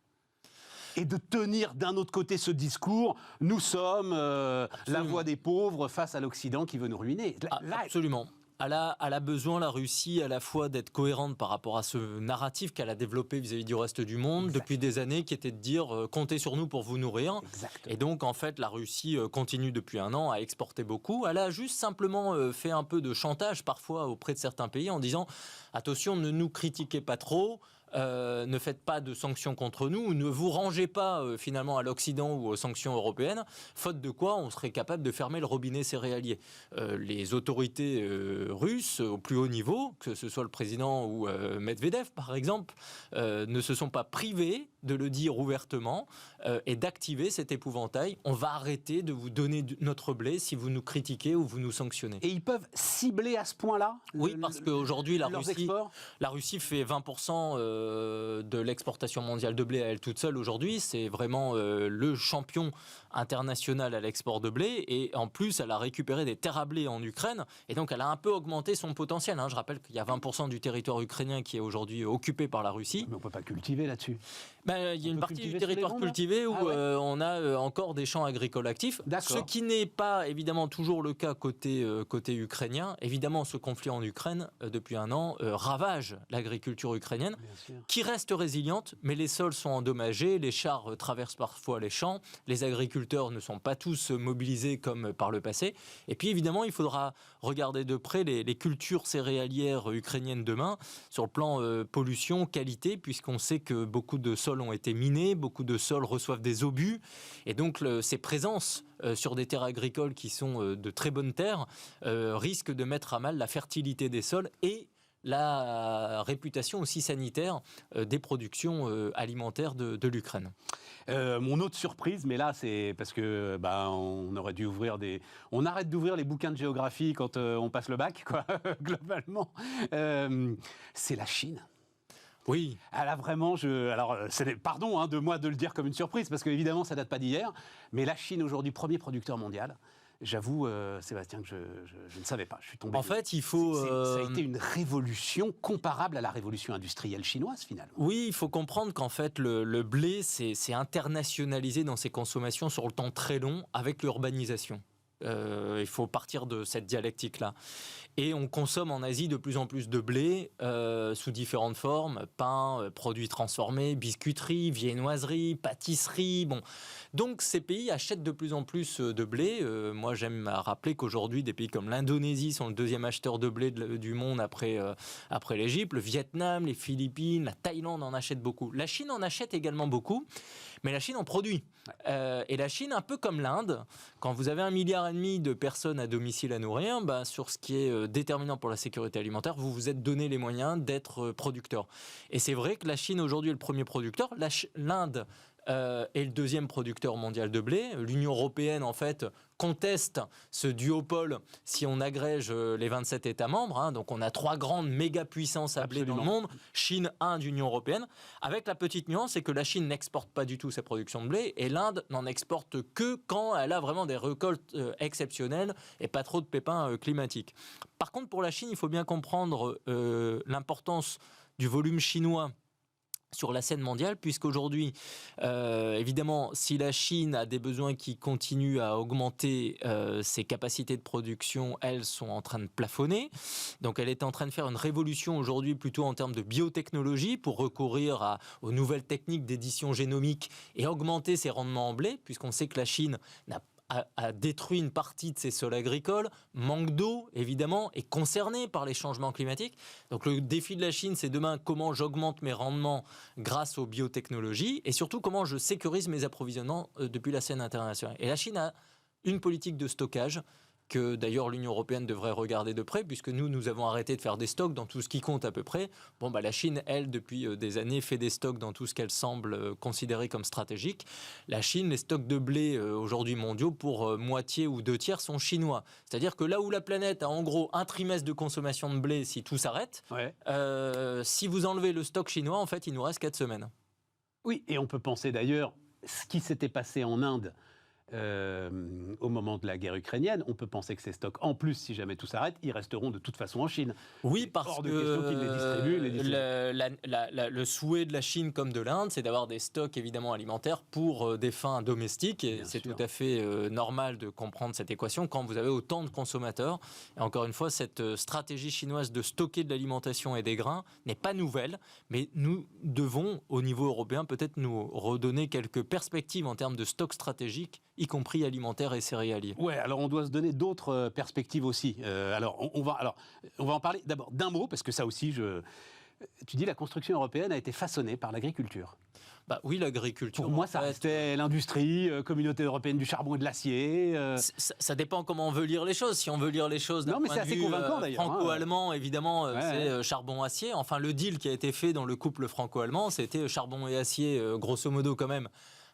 et de tenir d'un autre côté ce discours, nous sommes la voix des pauvres face à l'Occident qui veut nous ruiner. Absolument. Elle a besoin, la Russie, à la fois d'être cohérente par rapport à ce narratif qu'elle a développé vis-à-vis du reste du monde depuis des années, qui était de dire comptez sur nous pour vous nourrir. Exactement. Et donc, en fait, la Russie continue depuis 1 an à exporter beaucoup. Elle a juste simplement fait un peu de chantage parfois auprès de certains pays en disant attention, ne nous critiquez pas trop. ne faites pas de sanctions contre nous, ne vous rangez pas finalement à l'Occident ou aux sanctions européennes, faute de quoi on serait capable de fermer le robinet céréalier. Les autorités russes au plus haut niveau, que ce soit le président ou Medvedev par exemple, ne se sont pas privés de le dire ouvertement et d'activer cet épouvantail. On va arrêter de vous donner notre blé si vous nous critiquez ou vous nous sanctionnez. Et ils peuvent cibler à ce point-là Oui, parce qu'aujourd'hui, la Russie fait 20% de l'exportation mondiale de blé à elle toute seule aujourd'hui. C'est vraiment le champion international à l'export de blé. Et en plus, elle a récupéré des terres à blé en Ukraine. Et donc, elle a un peu augmenté son potentiel. Je rappelle qu'il y a 20% du territoire ukrainien qui est aujourd'hui occupé par la Russie. Mais on ne peut pas cultiver là-dessus. Il y a une partie du territoire cultivé où on a encore des champs agricoles actifs. Ce qui n'est pas évidemment toujours le cas côté ukrainien. Évidemment, ce conflit en Ukraine, depuis un an, ravage l'agriculture ukrainienne, qui reste résiliente, mais les sols sont endommagés, les chars traversent parfois les champs, les agriculteurs ne sont pas tous mobilisés comme par le passé. Et puis évidemment, il faudra regarder de près les cultures céréalières ukrainiennes demain, sur le plan pollution, qualité, puisqu'on sait que beaucoup de sols ont été minés, beaucoup de sols reçoivent des obus, et donc ces présences sur des terres agricoles qui sont de très bonnes terres risquent de mettre à mal la fertilité des sols et la réputation aussi sanitaire des productions alimentaires de l'Ukraine. Mon autre surprise, mais là c'est parce que on aurait dû on arrête d'ouvrir les bouquins de géographie quand on passe le bac, quoi, globalement. C'est la Chine. Oui. Elle a vraiment, pardon de moi de le dire comme une surprise, parce qu'évidemment ça date pas d'hier, mais la Chine aujourd'hui, premier producteur mondial. J'avoue, Sébastien, que je ne savais pas. Je suis tombé. En fait, il faut. Ça a été une révolution comparable à la révolution industrielle chinoise, finalement. Oui, il faut comprendre qu'en fait, le blé s'est internationalisé dans ses consommations sur le temps très long avec l'urbanisation. Il faut partir de cette dialectique-là. Et on consomme en Asie de plus en plus de blé sous différentes formes, pain, produits transformés, biscuiterie, viennoiserie, pâtisserie. Bon. Donc ces pays achètent de plus en plus de blé. Moi j'aime rappeler qu'aujourd'hui des pays comme l'Indonésie sont le deuxième acheteur de blé du monde après l'Égypte. Le Vietnam, les Philippines, la Thaïlande en achètent beaucoup. La Chine en achète également beaucoup. Mais la Chine en produit. Et la Chine, un peu comme l'Inde, quand vous avez 1,5 milliard de personnes à domicile à nourrir, sur ce qui est déterminant pour la sécurité alimentaire, vous vous êtes donné les moyens d'être producteur. Et c'est vrai que la Chine aujourd'hui est le premier producteur. L'Inde est le deuxième producteur mondial de blé. L'Union européenne, en fait, conteste ce duopole si on agrège les 27 États membres. Donc on a 3 grandes méga-puissances à blé dans le monde, Chine, Inde, Union européenne. Avec la petite nuance, c'est que la Chine n'exporte pas du tout sa production de blé et l'Inde n'en exporte que quand elle a vraiment des récoltes exceptionnelles et pas trop de pépins climatiques. Par contre, pour la Chine, il faut bien comprendre l'importance du volume chinois sur la scène mondiale, puisqu'aujourd'hui, évidemment, si la Chine a des besoins qui continuent à augmenter, ses capacités de production, elles sont en train de plafonner. Donc, elle est en train de faire une révolution aujourd'hui plutôt en termes de biotechnologie pour recourir aux nouvelles techniques d'édition génomique et augmenter ses rendements en blé, puisqu'on sait que la Chine a détruit une partie de ses sols agricoles, manque d'eau évidemment, est concerné par les changements climatiques. Donc le défi de la Chine, c'est demain comment j'augmente mes rendements grâce aux biotechnologies et surtout comment je sécurise mes approvisionnements depuis la scène internationale. Et la Chine a une politique de stockage que d'ailleurs l'Union européenne devrait regarder de près, puisque nous avons arrêté de faire des stocks dans tout ce qui compte à peu près. La Chine, elle, depuis des années, fait des stocks dans tout ce qu'elle semble considérer comme stratégique. La Chine, les stocks de blé aujourd'hui mondiaux, pour moitié ou 2/3 sont chinois. C'est-à-dire que là où la planète a en gros un trimestre de consommation de blé, si tout s'arrête, si vous enlevez le stock chinois, en fait, il nous reste 4 semaines. Oui, et on peut penser d'ailleurs, ce qui s'était passé en Inde, au moment de la guerre ukrainienne, on peut penser que ces stocks, en plus, si jamais tout s'arrête, ils resteront de toute façon en Chine. Oui, parce hors de question qu'ils les distribuent. Le souhait de la Chine comme de l'Inde, c'est d'avoir des stocks évidemment alimentaires pour des fins domestiques. Et c'est tout à fait normal de comprendre cette équation quand vous avez autant de consommateurs. Et encore une fois, cette stratégie chinoise de stocker de l'alimentation et des grains n'est pas nouvelle, mais nous devons, au niveau européen, peut-être nous redonner quelques perspectives en termes de stock stratégique, y compris alimentaire et céréalier. Ouais, alors on doit se donner d'autres perspectives aussi. On va en parler d'abord d'un mot, parce que ça aussi, Tu dis la construction européenne a été façonnée par l'agriculture. Bah oui, l'agriculture. Pour moi, ça restait l'industrie, communauté européenne du charbon et de l'acier. Ça dépend comment on veut lire les choses. Si on veut lire les choses d'un point de vue franco-allemand, évidemment, c'est charbon-acier. Enfin, le deal qui a été fait dans le couple franco-allemand, c'était charbon et acier, grosso modo quand même,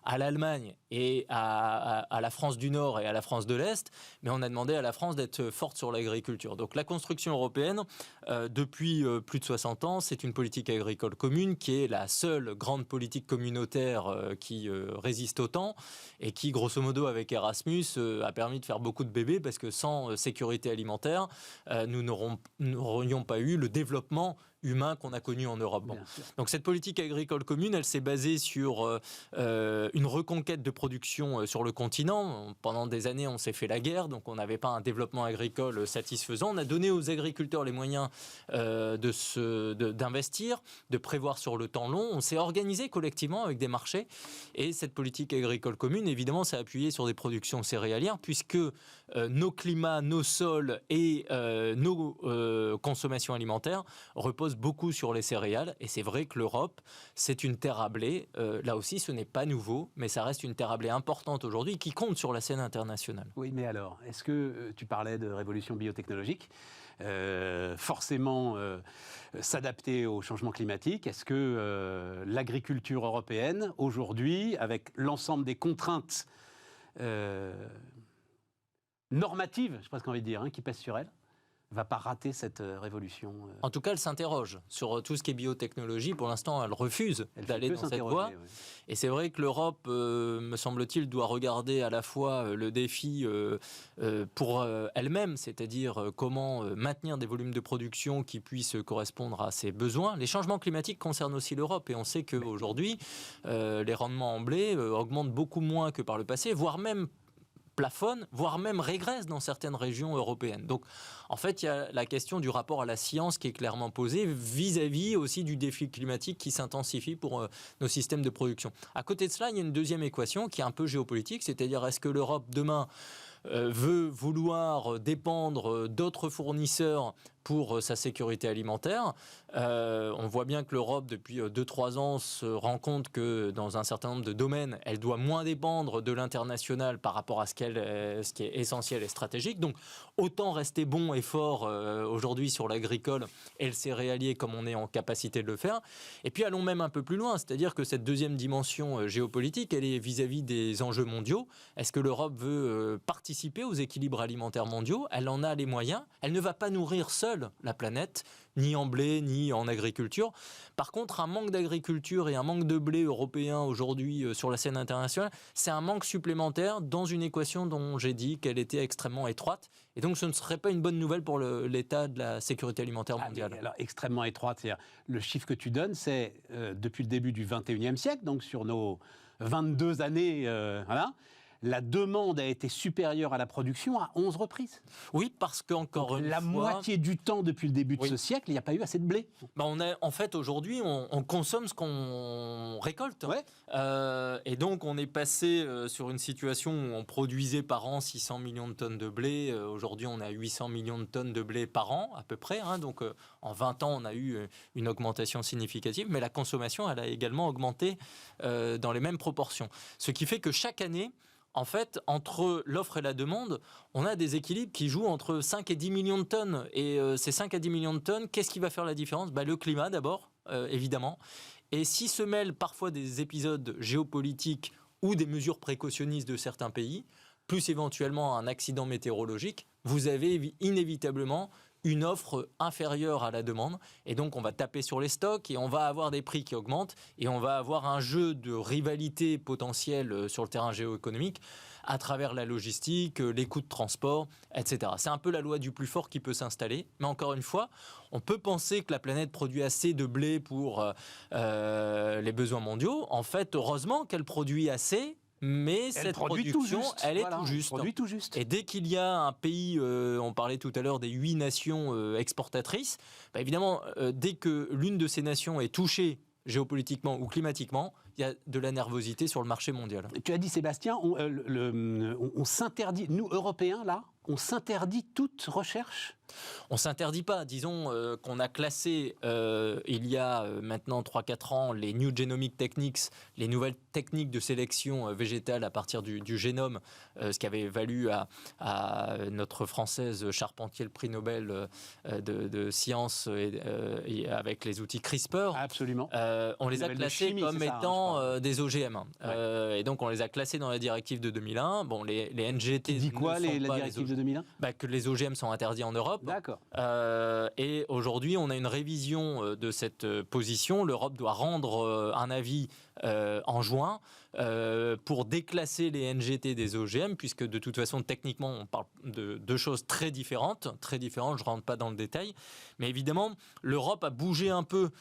à l'Allemagne et à la France du Nord et à la France de l'Est, mais on a demandé à la France d'être forte sur l'agriculture. Donc la construction européenne, depuis plus de 60 ans, c'est une politique agricole commune qui est la seule grande politique communautaire qui résiste au temps et qui, grosso modo, avec Erasmus, a permis de faire beaucoup de bébés parce que sans sécurité alimentaire, nous n'aurions pas eu le développement humain qu'on a connu en Europe. Bon. Donc cette politique agricole commune, elle s'est basée sur une reconquête de production sur le continent. Pendant des années, on s'est fait la guerre, donc on n'avait pas un développement agricole satisfaisant. On a donné aux agriculteurs les moyens d'investir, de prévoir sur le temps long. On s'est organisé collectivement avec des marchés. Et cette politique agricole commune, évidemment, s'est appuyée sur des productions céréalières, puisque nos climats, nos sols et nos consommations alimentaires reposent beaucoup sur les céréales, et c'est vrai que l'Europe, c'est une terre à blé. Là aussi, ce n'est pas nouveau, mais ça reste une terre à blé importante aujourd'hui qui compte sur la scène internationale. Oui, mais alors, est-ce que tu parlais de révolution biotechnologique, forcément s'adapter au changement climatique? Est-ce que l'agriculture européenne, aujourd'hui, avec l'ensemble des contraintes normatives, j'ai presque envie de dire, qui pèsent sur elle, va pas rater cette révolution? En tout cas, elle s'interroge sur tout ce qui est biotechnologie. Pour l'instant, elle refuse d'aller dans cette voie. Oui. Et c'est vrai que l'Europe, me semble-t-il, doit regarder à la fois le défi pour elle-même, c'est-à-dire comment maintenir des volumes de production qui puissent correspondre à ses besoins. Les changements climatiques concernent aussi l'Europe, et on sait qu'aujourd'hui, les rendements en blé augmentent beaucoup moins que par le passé, voire même plafonne, voire même régresse dans certaines régions européennes. Donc, en fait, il y a la question du rapport à la science qui est clairement posée vis-à-vis aussi du défi climatique qui s'intensifie pour nos systèmes de production. À côté de cela, il y a une deuxième équation qui est un peu géopolitique, c'est-à-dire est-ce que l'Europe, demain, veut vouloir dépendre d'autres fournisseurs pour sa sécurité alimentaire. On voit bien que l'Europe, depuis 2-3 ans, se rend compte que dans un certain nombre de domaines, elle doit moins dépendre de l'international par rapport à ce qui est essentiel et stratégique. Donc, autant rester bon et fort aujourd'hui sur l'agricole et le céréalier comme on est en capacité de le faire. Et puis, allons même un peu plus loin, c'est-à-dire que cette deuxième dimension géopolitique, elle est vis-à-vis des enjeux mondiaux. Est-ce que l'Europe veut participer aux équilibres alimentaires mondiaux? Elle en a les moyens. Elle ne va pas nourrir seule la planète, ni en blé, ni en agriculture. Par contre, un manque d'agriculture et un manque de blé européen aujourd'hui sur la scène internationale, c'est un manque supplémentaire dans une équation dont j'ai dit qu'elle était extrêmement étroite. Et donc, ce ne serait pas une bonne nouvelle pour l'état de la sécurité alimentaire mondiale. Alors, extrêmement étroite, c'est-à-dire, le chiffre que tu donnes, c'est depuis le début du XXIe siècle, donc sur nos 22 années, voilà, la demande a été supérieure à la production à 11 reprises. Oui, parce qu'encore une fois... La moitié du temps depuis le début de ce siècle, il n'y a pas eu assez de blé. En fait, aujourd'hui, on consomme ce qu'on récolte. Ouais. Et donc, on est passé sur une situation où on produisait par an 600 millions de tonnes de blé. Aujourd'hui, on a 800 millions de tonnes de blé par an, à peu près. Donc, en 20 ans, on a eu une augmentation significative. Mais la consommation, elle a également augmenté dans les mêmes proportions. Ce qui fait que chaque année... En fait, entre l'offre et la demande, on a des équilibres qui jouent entre 5 et 10 millions de tonnes. Et ces 5 à 10 millions de tonnes, qu'est-ce qui va faire la différence ? Le climat d'abord, évidemment. Et s'y se mêlent parfois des épisodes géopolitiques ou des mesures précautionnistes de certains pays, plus éventuellement un accident météorologique, vous avez inévitablement une offre inférieure à la demande, et donc on va taper sur les stocks et on va avoir des prix qui augmentent et on va avoir un jeu de rivalité potentielle sur le terrain géoéconomique à travers la logistique, les coûts de transport, etc. C'est un peu la loi du plus fort qui peut s'installer, mais encore une fois, on peut penser que la planète produit assez de blé pour les besoins mondiaux. En fait, heureusement qu'elle produit assez, mais cette production, elle est tout juste. Et dès qu'il y a un pays, on parlait tout à l'heure des 8 nations exportatrices, évidemment, dès que l'une de ces nations est touchée géopolitiquement ou climatiquement, il y a de la nervosité sur le marché mondial. Tu as dit, Sébastien, on s'interdit, nous Européens, là, on s'interdit toute recherche On ne s'interdit pas. Disons qu'on a classé il y a maintenant 3-4 ans les New Genomic Techniques, les nouvelles techniques de sélection végétale à partir du génome, ce qui avait valu à notre Française Charpentier le prix Nobel de sciences et avec les outils CRISPR. Absolument. On les a classés comme étant des OGM. Ouais. Et donc on les a classés dans la directive de 2001. Bon, les NGT... Dit quoi la directive de 2001 ? Que les OGM sont interdits en Europe. D'accord. Et aujourd'hui, on a une révision de cette position. L'Europe doit rendre un avis en juin pour déclasser les NGT des OGM, puisque de toute façon, techniquement, on parle de deux choses très différentes. Je ne rentre pas dans le détail. Mais évidemment, l'Europe a bougé un peu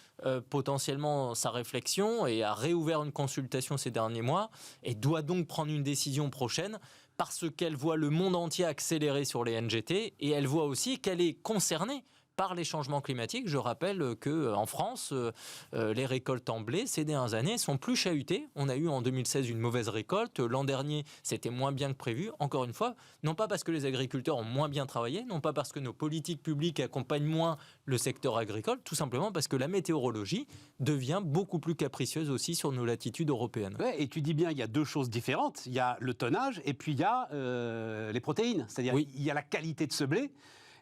potentiellement sa réflexion et a réouvert une consultation ces derniers mois et doit donc prendre une décision prochaine, parce qu'elle voit le monde entier accélérer sur les NGT et elle voit aussi qu'elle est concernée par les changements climatiques. Je rappelle qu'en France, les récoltes en blé, ces dernières années, sont plus chahutées. On a eu en 2016 une mauvaise récolte. L'an dernier, c'était moins bien que prévu. Encore une fois, non pas parce que les agriculteurs ont moins bien travaillé, non pas parce que nos politiques publiques accompagnent moins le secteur agricole, tout simplement parce que la météorologie devient beaucoup plus capricieuse aussi sur nos latitudes européennes. Ouais, et tu dis bien, il y a deux choses différentes. Il y a le tonnage et puis il y a les protéines. C'est-à-dire il y a la qualité de ce blé.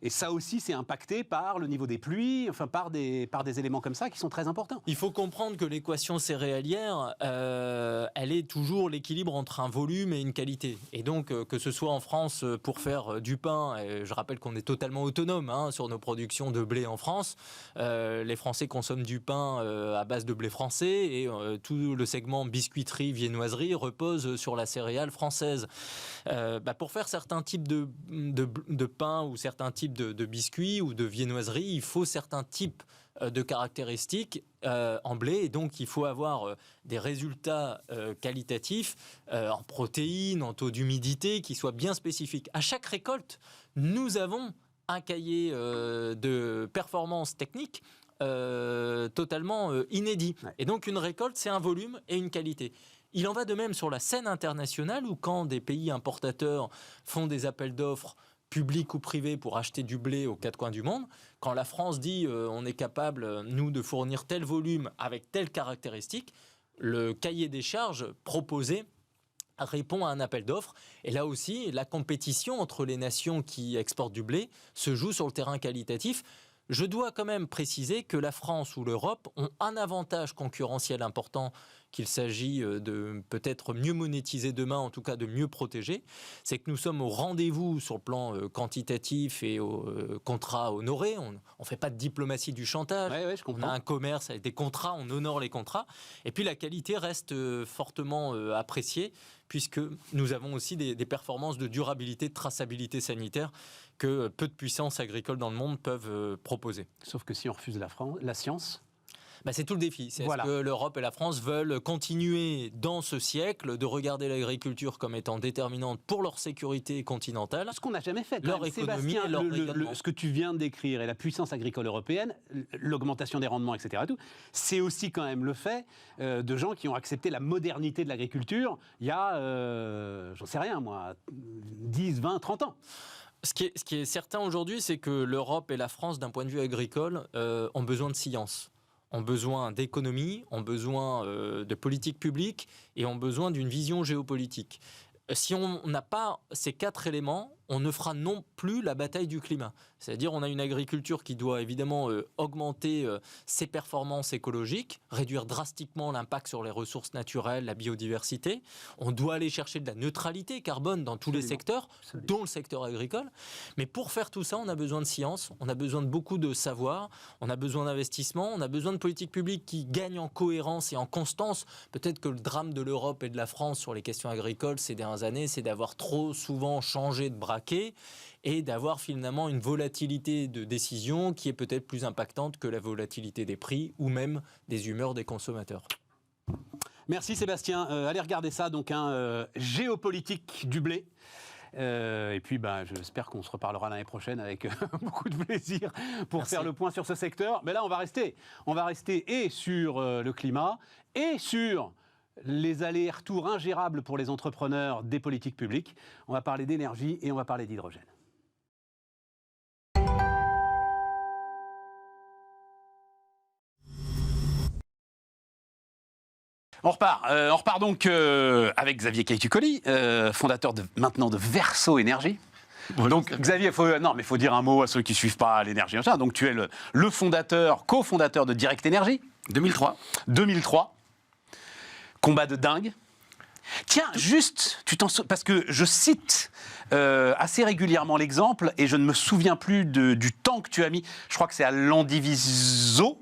Et ça aussi, c'est impacté par le niveau des pluies, enfin par des éléments comme ça qui sont très importants. Il faut comprendre que l'équation céréalière, elle est toujours l'équilibre entre un volume et une qualité. Et donc, que ce soit en France pour faire du pain, et je rappelle qu'on est totalement autonome sur nos productions de blé en France. Les Français consomment du pain à base de blé français et tout le segment biscuiterie, viennoiserie repose sur la céréale française. Pour faire certains types de pain ou certains types de biscuits ou de viennoiserie, il faut certains types de caractéristiques en blé, et donc il faut avoir des résultats qualitatifs en protéines, en taux d'humidité qui soient bien spécifiques. À chaque récolte, nous avons un cahier de performance technique totalement inédit. Ouais. Et donc une récolte, c'est un volume et une qualité. Il en va de même sur la scène internationale où quand des pays importateurs font des appels d'offres publics ou privés pour acheter du blé aux quatre coins du monde, quand la France dit on est capable, nous, de fournir tel volume avec telle caractéristique, le cahier des charges proposé répond à un appel d'offres. Et là aussi, la compétition entre les nations qui exportent du blé se joue sur le terrain qualitatif. Je dois quand même préciser que la France ou l'Europe ont un avantage concurrentiel important qu'il s'agit de peut-être mieux monétiser demain, en tout cas de mieux protéger. C'est que nous sommes au rendez-vous sur le plan quantitatif et au contrat honoré. On ne fait pas de diplomatie du chantage. Ouais, je comprends. On a un commerce avec des contrats, on honore les contrats. Et puis la qualité reste fortement appréciée, puisque nous avons aussi des performances de durabilité, de traçabilité sanitaire que peu de puissances agricoles dans le monde peuvent proposer. Sauf que si on refuse la science... C'est tout le défi. C'est Est-ce que l'Europe et la France veulent continuer dans ce siècle de regarder l'agriculture comme étant déterminante pour leur sécurité continentale, ce qu'on n'a jamais fait. Leur économie et leur rayonnement. Ce que tu viens de décrire et la puissance agricole européenne, l'augmentation des rendements, etc. C'est aussi quand même le fait de gens qui ont accepté la modernité de l'agriculture il y a, j'en sais rien moi, 10, 20, 30 ans. Ce qui est certain aujourd'hui, c'est que l'Europe et la France, d'un point de vue agricole, ont besoin de science. Ont besoin d'économie, ont besoin de politique publique et ont besoin d'une vision géopolitique. Si on n'a pas ces 4 éléments, on ne fera non plus la bataille du climat. C'est-à-dire on a une agriculture qui doit évidemment augmenter ses performances écologiques, réduire drastiquement l'impact sur les ressources naturelles, la biodiversité. On doit aller chercher de la neutralité carbone dans tous les secteurs, dont le secteur agricole. Mais pour faire tout ça, on a besoin de science, on a besoin de beaucoup de savoir, on a besoin d'investissement, on a besoin de politiques publiques qui gagnent en cohérence et en constance. Peut-être que le drame de l'Europe et de la France sur les questions agricoles ces dernières années, c'est d'avoir trop souvent changé de bras et d'avoir finalement une volatilité de décision qui est peut-être plus impactante que la volatilité des prix ou même des humeurs des consommateurs. Merci Sébastien. Allez regarder ça, donc géopolitique du blé. Et puis j'espère qu'on se reparlera l'année prochaine avec beaucoup de plaisir pour faire le point sur ce secteur. Mais là on va rester et sur le climat et sur les allers-retours ingérables pour les entrepreneurs des politiques publiques. On va parler d'énergie et on va parler d'hydrogène. On repart donc avec Xavier Caïtu-Colli, fondateur maintenant de Verso Énergie. Donc Xavier, il faut dire un mot à ceux qui ne suivent pas l'énergie. Donc tu es le fondateur, cofondateur de Direct Énergie. 2003. Combat de dingue. Tiens, juste, parce que je cite assez régulièrement l'exemple et je ne me souviens plus du temps que tu as mis. Je crois que c'est à Landivisio.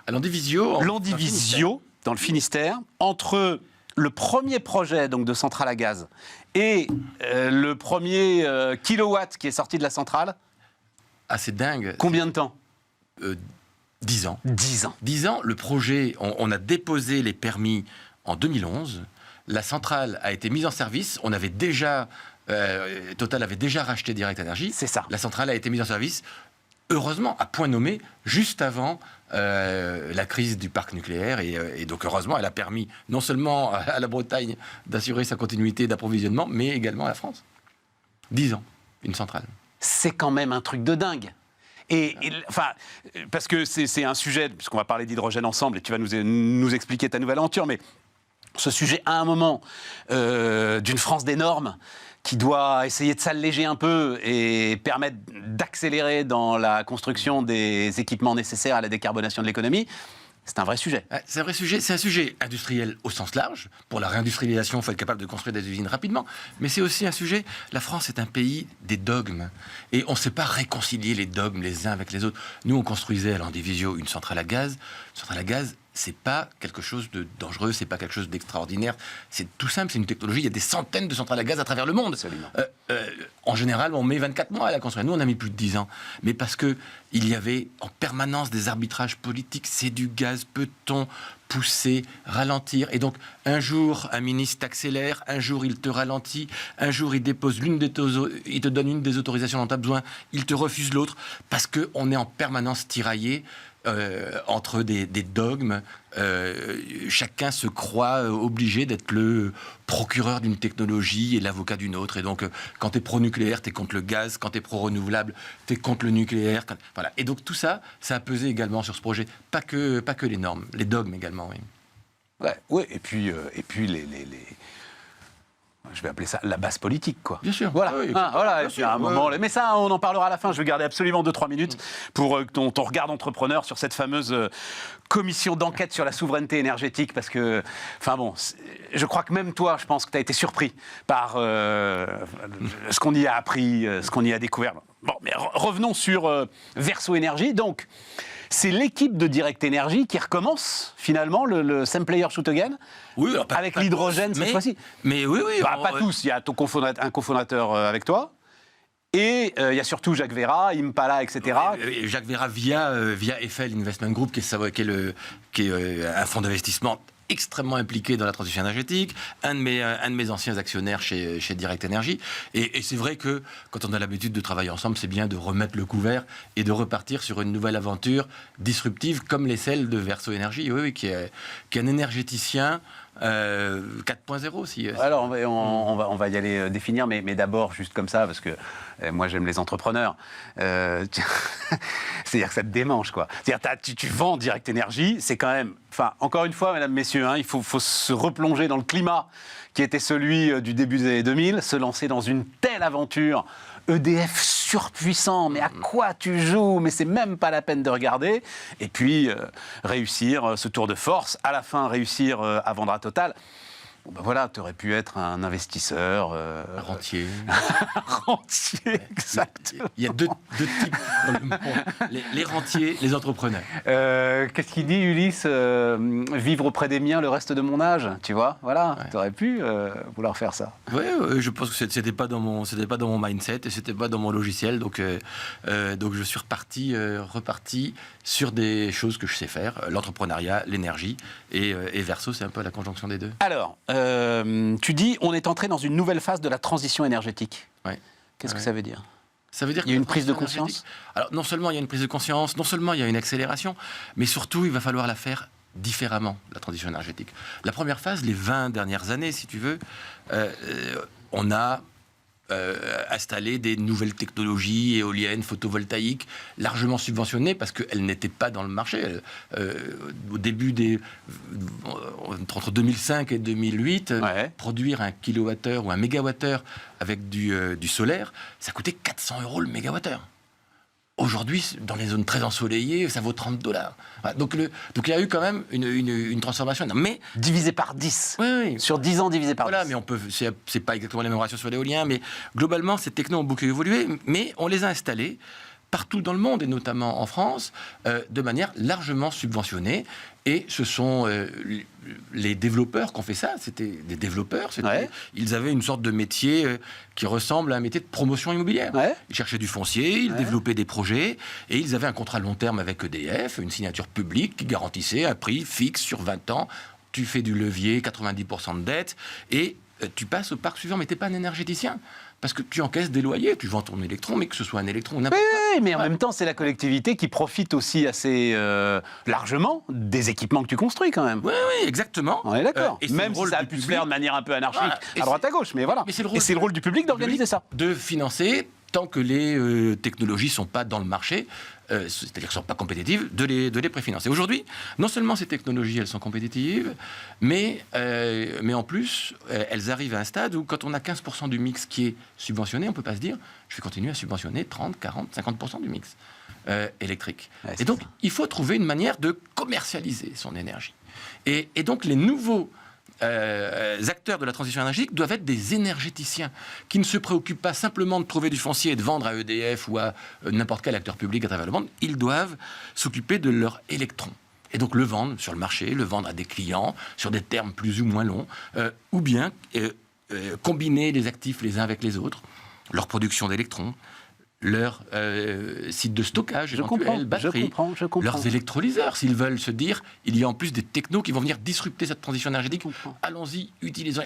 Landivisio, dans le Finistère, entre le premier projet donc, de centrale à gaz et le premier kilowatt qui est sorti de la centrale. Ah, c'est dingue. Combien de temps 10 ans. 10 ans. 10 ans, le projet, on a déposé les permis en 2011. La centrale a été mise en service. On avait déjà... Total avait déjà racheté Direct Énergie. C'est ça. La centrale a été mise en service, heureusement, à point nommé, juste avant la crise du parc nucléaire. Et donc, heureusement, elle a permis non seulement à la Bretagne d'assurer sa continuité d'approvisionnement, mais également à la France. 10 ans, une centrale. C'est quand même un truc de dingue. Parce que c'est un sujet, puisqu'on va parler d'hydrogène ensemble, et tu vas nous expliquer ta nouvelle aventure, mais ce sujet, à un moment, d'une France des normes, qui doit essayer de s'alléger un peu et permettre d'accélérer dans la construction des équipements nécessaires à la décarbonation de l'économie, c'est un vrai sujet. C'est un vrai sujet. C'est un sujet industriel au sens large. Pour la réindustrialisation, il faut être capable de construire des usines rapidement. Mais c'est aussi un sujet... La France est un pays des dogmes. Et on ne sait pas réconcilier les dogmes les uns avec les autres. Nous, on construisait à Landivisio une centrale à gaz. Une centrale à gaz, c'est pas quelque chose de dangereux, c'est pas quelque chose d'extraordinaire. C'est tout simple, c'est une technologie. Il y a des centaines de centrales à gaz à travers le monde. Absolument. En général, on met 24 mois à la construire. Nous, on a mis plus de 10 ans. Mais parce qu'il y avait en permanence des arbitrages politiques. C'est du gaz, peut-on pousser, ralentir? Et donc, un jour, un ministre t'accélère, un jour, il te ralentit, un jour, il te donne une des autorisations dont tu as besoin, il te refuse l'autre, parce qu'on est en permanence tiraillé entre des dogmes. Chacun se croit obligé d'être le procureur d'une technologie et l'avocat d'une autre. Et donc, quand tu es pro-nucléaire, tu es contre le gaz. Quand tu es pro-renouvelable, tu es contre le nucléaire. Voilà. Et donc, tout ça, ça a pesé également sur ce projet. Pas que les normes, les dogmes également, oui. Ouais, et puis je vais appeler ça la base politique, quoi. Bien sûr. Voilà. Oui, voilà. bien Et puis sûr. à un moment, mais ça, on en parlera à la fin. Je vais garder absolument 2-3 minutes pour ton regard d'entrepreneur sur cette fameuse commission d'enquête sur la souveraineté énergétique, parce que, je crois que même toi, je pense que tu as été surpris par ce qu'on y a appris, ce qu'on y a découvert. Bon, mais revenons sur Verso Énergie. Donc, c'est l'équipe de Direct Énergie qui recommence, finalement, le Same Player Shoot Again, avec l'hydrogène cette fois-ci. Mais oui. Pas tous, il y a un cofondateur avec toi. Et il y a surtout Jacques Veyrat, Impala, etc. Jacques Veyrat via Eiffel Investment Group, qui est un fonds d'investissement extrêmement impliqué dans la transition énergétique, un de mes anciens actionnaires chez Direct Énergie. Et c'est vrai que quand on a l'habitude de travailler ensemble, c'est bien de remettre le couvert et de repartir sur une nouvelle aventure disruptive comme les celles de Verso Énergie, qui est un énergéticien 4.0 aussi. Alors on va y aller définir, mais d'abord juste comme ça, parce que moi j'aime les entrepreneurs. C'est-à-dire que ça te démange, quoi. C'est-à-dire tu vends Direct Énergie, c'est quand même... encore une fois, mesdames, messieurs, il faut se replonger dans le climat qui était celui du début des années 2000, se lancer dans une telle aventure. EDF surpuissant, mais à quoi tu joues? Mais c'est même pas la peine de regarder. Et puis, réussir ce tour de force, à la fin réussir à vendre à Total. Voilà, tu aurais pu être un investisseur... Rentier. Rentier, exact. Il y a deux types dans le monde. Les rentiers, les entrepreneurs. Qu'est-ce qu'il dit, Ulysse? Vivre auprès des miens le reste de mon âge, tu vois? Voilà, tu aurais pu vouloir faire ça. Oui, je pense que c'était pas dans mon mindset et c'était pas dans mon logiciel. Donc je suis reparti sur des choses que je sais faire, l'entrepreneuriat, l'énergie et Verso, c'est un peu la conjonction des deux. Alors, tu dis, on est entré dans une nouvelle phase de la transition énergétique. Ouais. Qu'est-ce que ça veut dire? Ça veut dire qu'il y a une prise de conscience? Alors, non seulement il y a une prise de conscience, non seulement il y a une accélération, mais surtout, il va falloir la faire différemment, la transition énergétique. La première phase, les 20 dernières années, si tu veux, on a installer des nouvelles technologies éoliennes, photovoltaïques, largement subventionnées parce qu'elles n'étaient pas dans le marché. Au début entre 2005 et 2008, produire un kilowattheure ou un mégawattheure avec du solaire, ça coûtait 400 € le mégawattheure. Aujourd'hui, dans les zones très ensoleillées, ça vaut $30. Voilà, donc il y a eu quand même une transformation. Mais divisé par 10. Oui. Sur 10 ans, divisé par 10. Voilà, mais c'est pas exactement les mêmes ratios sur l'éolien, mais globalement, ces technos ont beaucoup évolué, mais on les a installés partout dans le monde, et notamment en France, de manière largement subventionnée. Et ce sont les développeurs qui ont fait ça. C'était des développeurs. Ils avaient une sorte de métier qui ressemble à un métier de promotion immobilière. Ils cherchaient du foncier, ils développaient des projets, et ils avaient un contrat long terme avec EDF, une signature publique qui garantissait un prix fixe sur 20 ans. Tu fais du levier, 90% de dette, et tu passes au parc suivant, mais tu n'es pas un énergéticien. Parce que tu encaisses des loyers, tu vends ton électron, mais que ce soit un électron ou n'importe quoi. Oui, mais en même temps, c'est la collectivité qui profite aussi assez largement des équipements que tu construis quand même. Oui, exactement. On est d'accord. Et même si ça a pu se faire de manière un peu anarchique, à droite à gauche, mais voilà. Mais c'est le rôle du public d'organiser ça. De financer, tant que les technologies ne sont pas dans le marché, c'est-à-dire qu'elles ne sont pas compétitives, de les préfinancer. Aujourd'hui, non seulement ces technologies, elles sont compétitives, mais en plus, elles arrivent à un stade où quand on a 15% du mix qui est subventionné, on ne peut pas se dire « je vais continuer à subventionner 30, 40, 50% du mix électrique ». Et donc, il faut trouver une manière de commercialiser son énergie. Et donc, les nouveaux acteurs de la transition énergétique doivent être des énergéticiens qui ne se préoccupent pas simplement de trouver du foncier et de vendre à EDF ou à n'importe quel acteur public à travers le monde. Ils doivent s'occuper de leur électron. Et donc le vendre sur le marché, le vendre à des clients sur des termes plus ou moins longs, ou bien combiner les actifs les uns avec les autres, leur production d'électrons, leur site de stockage éventuel, batterie, leurs électrolyseurs, s'ils veulent se dire, il y a en plus des technos qui vont venir disrupter cette transition énergétique, allons-y, utilisons.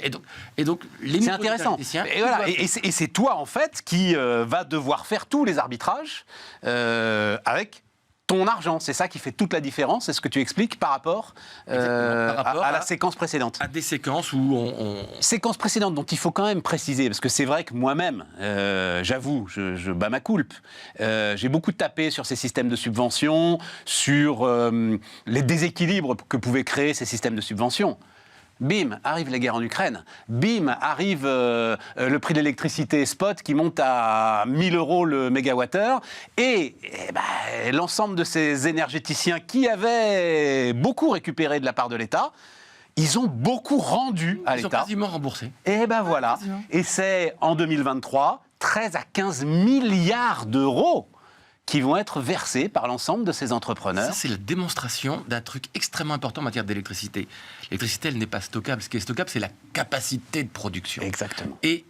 Et donc les c'est intéressant. Et, voilà, et c'est toi, en fait, qui va devoir faire tous les arbitrages avec ton argent. C'est ça qui fait toute la différence, c'est ce que tu expliques par rapport, à la séquence précédente. À des séquences où Séquence précédente dont il faut quand même préciser, parce que c'est vrai que moi-même, j'avoue, je bats ma coulpe. J'ai beaucoup tapé sur ces systèmes de subvention, sur les déséquilibres que pouvaient créer ces systèmes de subvention. Bim, arrive la guerre en Ukraine. Bim, arrive le prix de l'électricité spot qui monte à 1 000 € le mégawattheure. Et l'ensemble de ces énergéticiens qui avaient beaucoup récupéré de la part de l'État, ils ont beaucoup rendu à l'État. Ils ont quasiment remboursé. Et voilà. Et c'est en 2023, 13 à 15 milliards d'euros qui vont être versés par l'ensemble de ces entrepreneurs. Ça, c'est la démonstration d'un truc extrêmement important en matière d'électricité. L'électricité, elle n'est pas stockable. Ce qui est stockable, c'est la capacité de production. Exactement. Et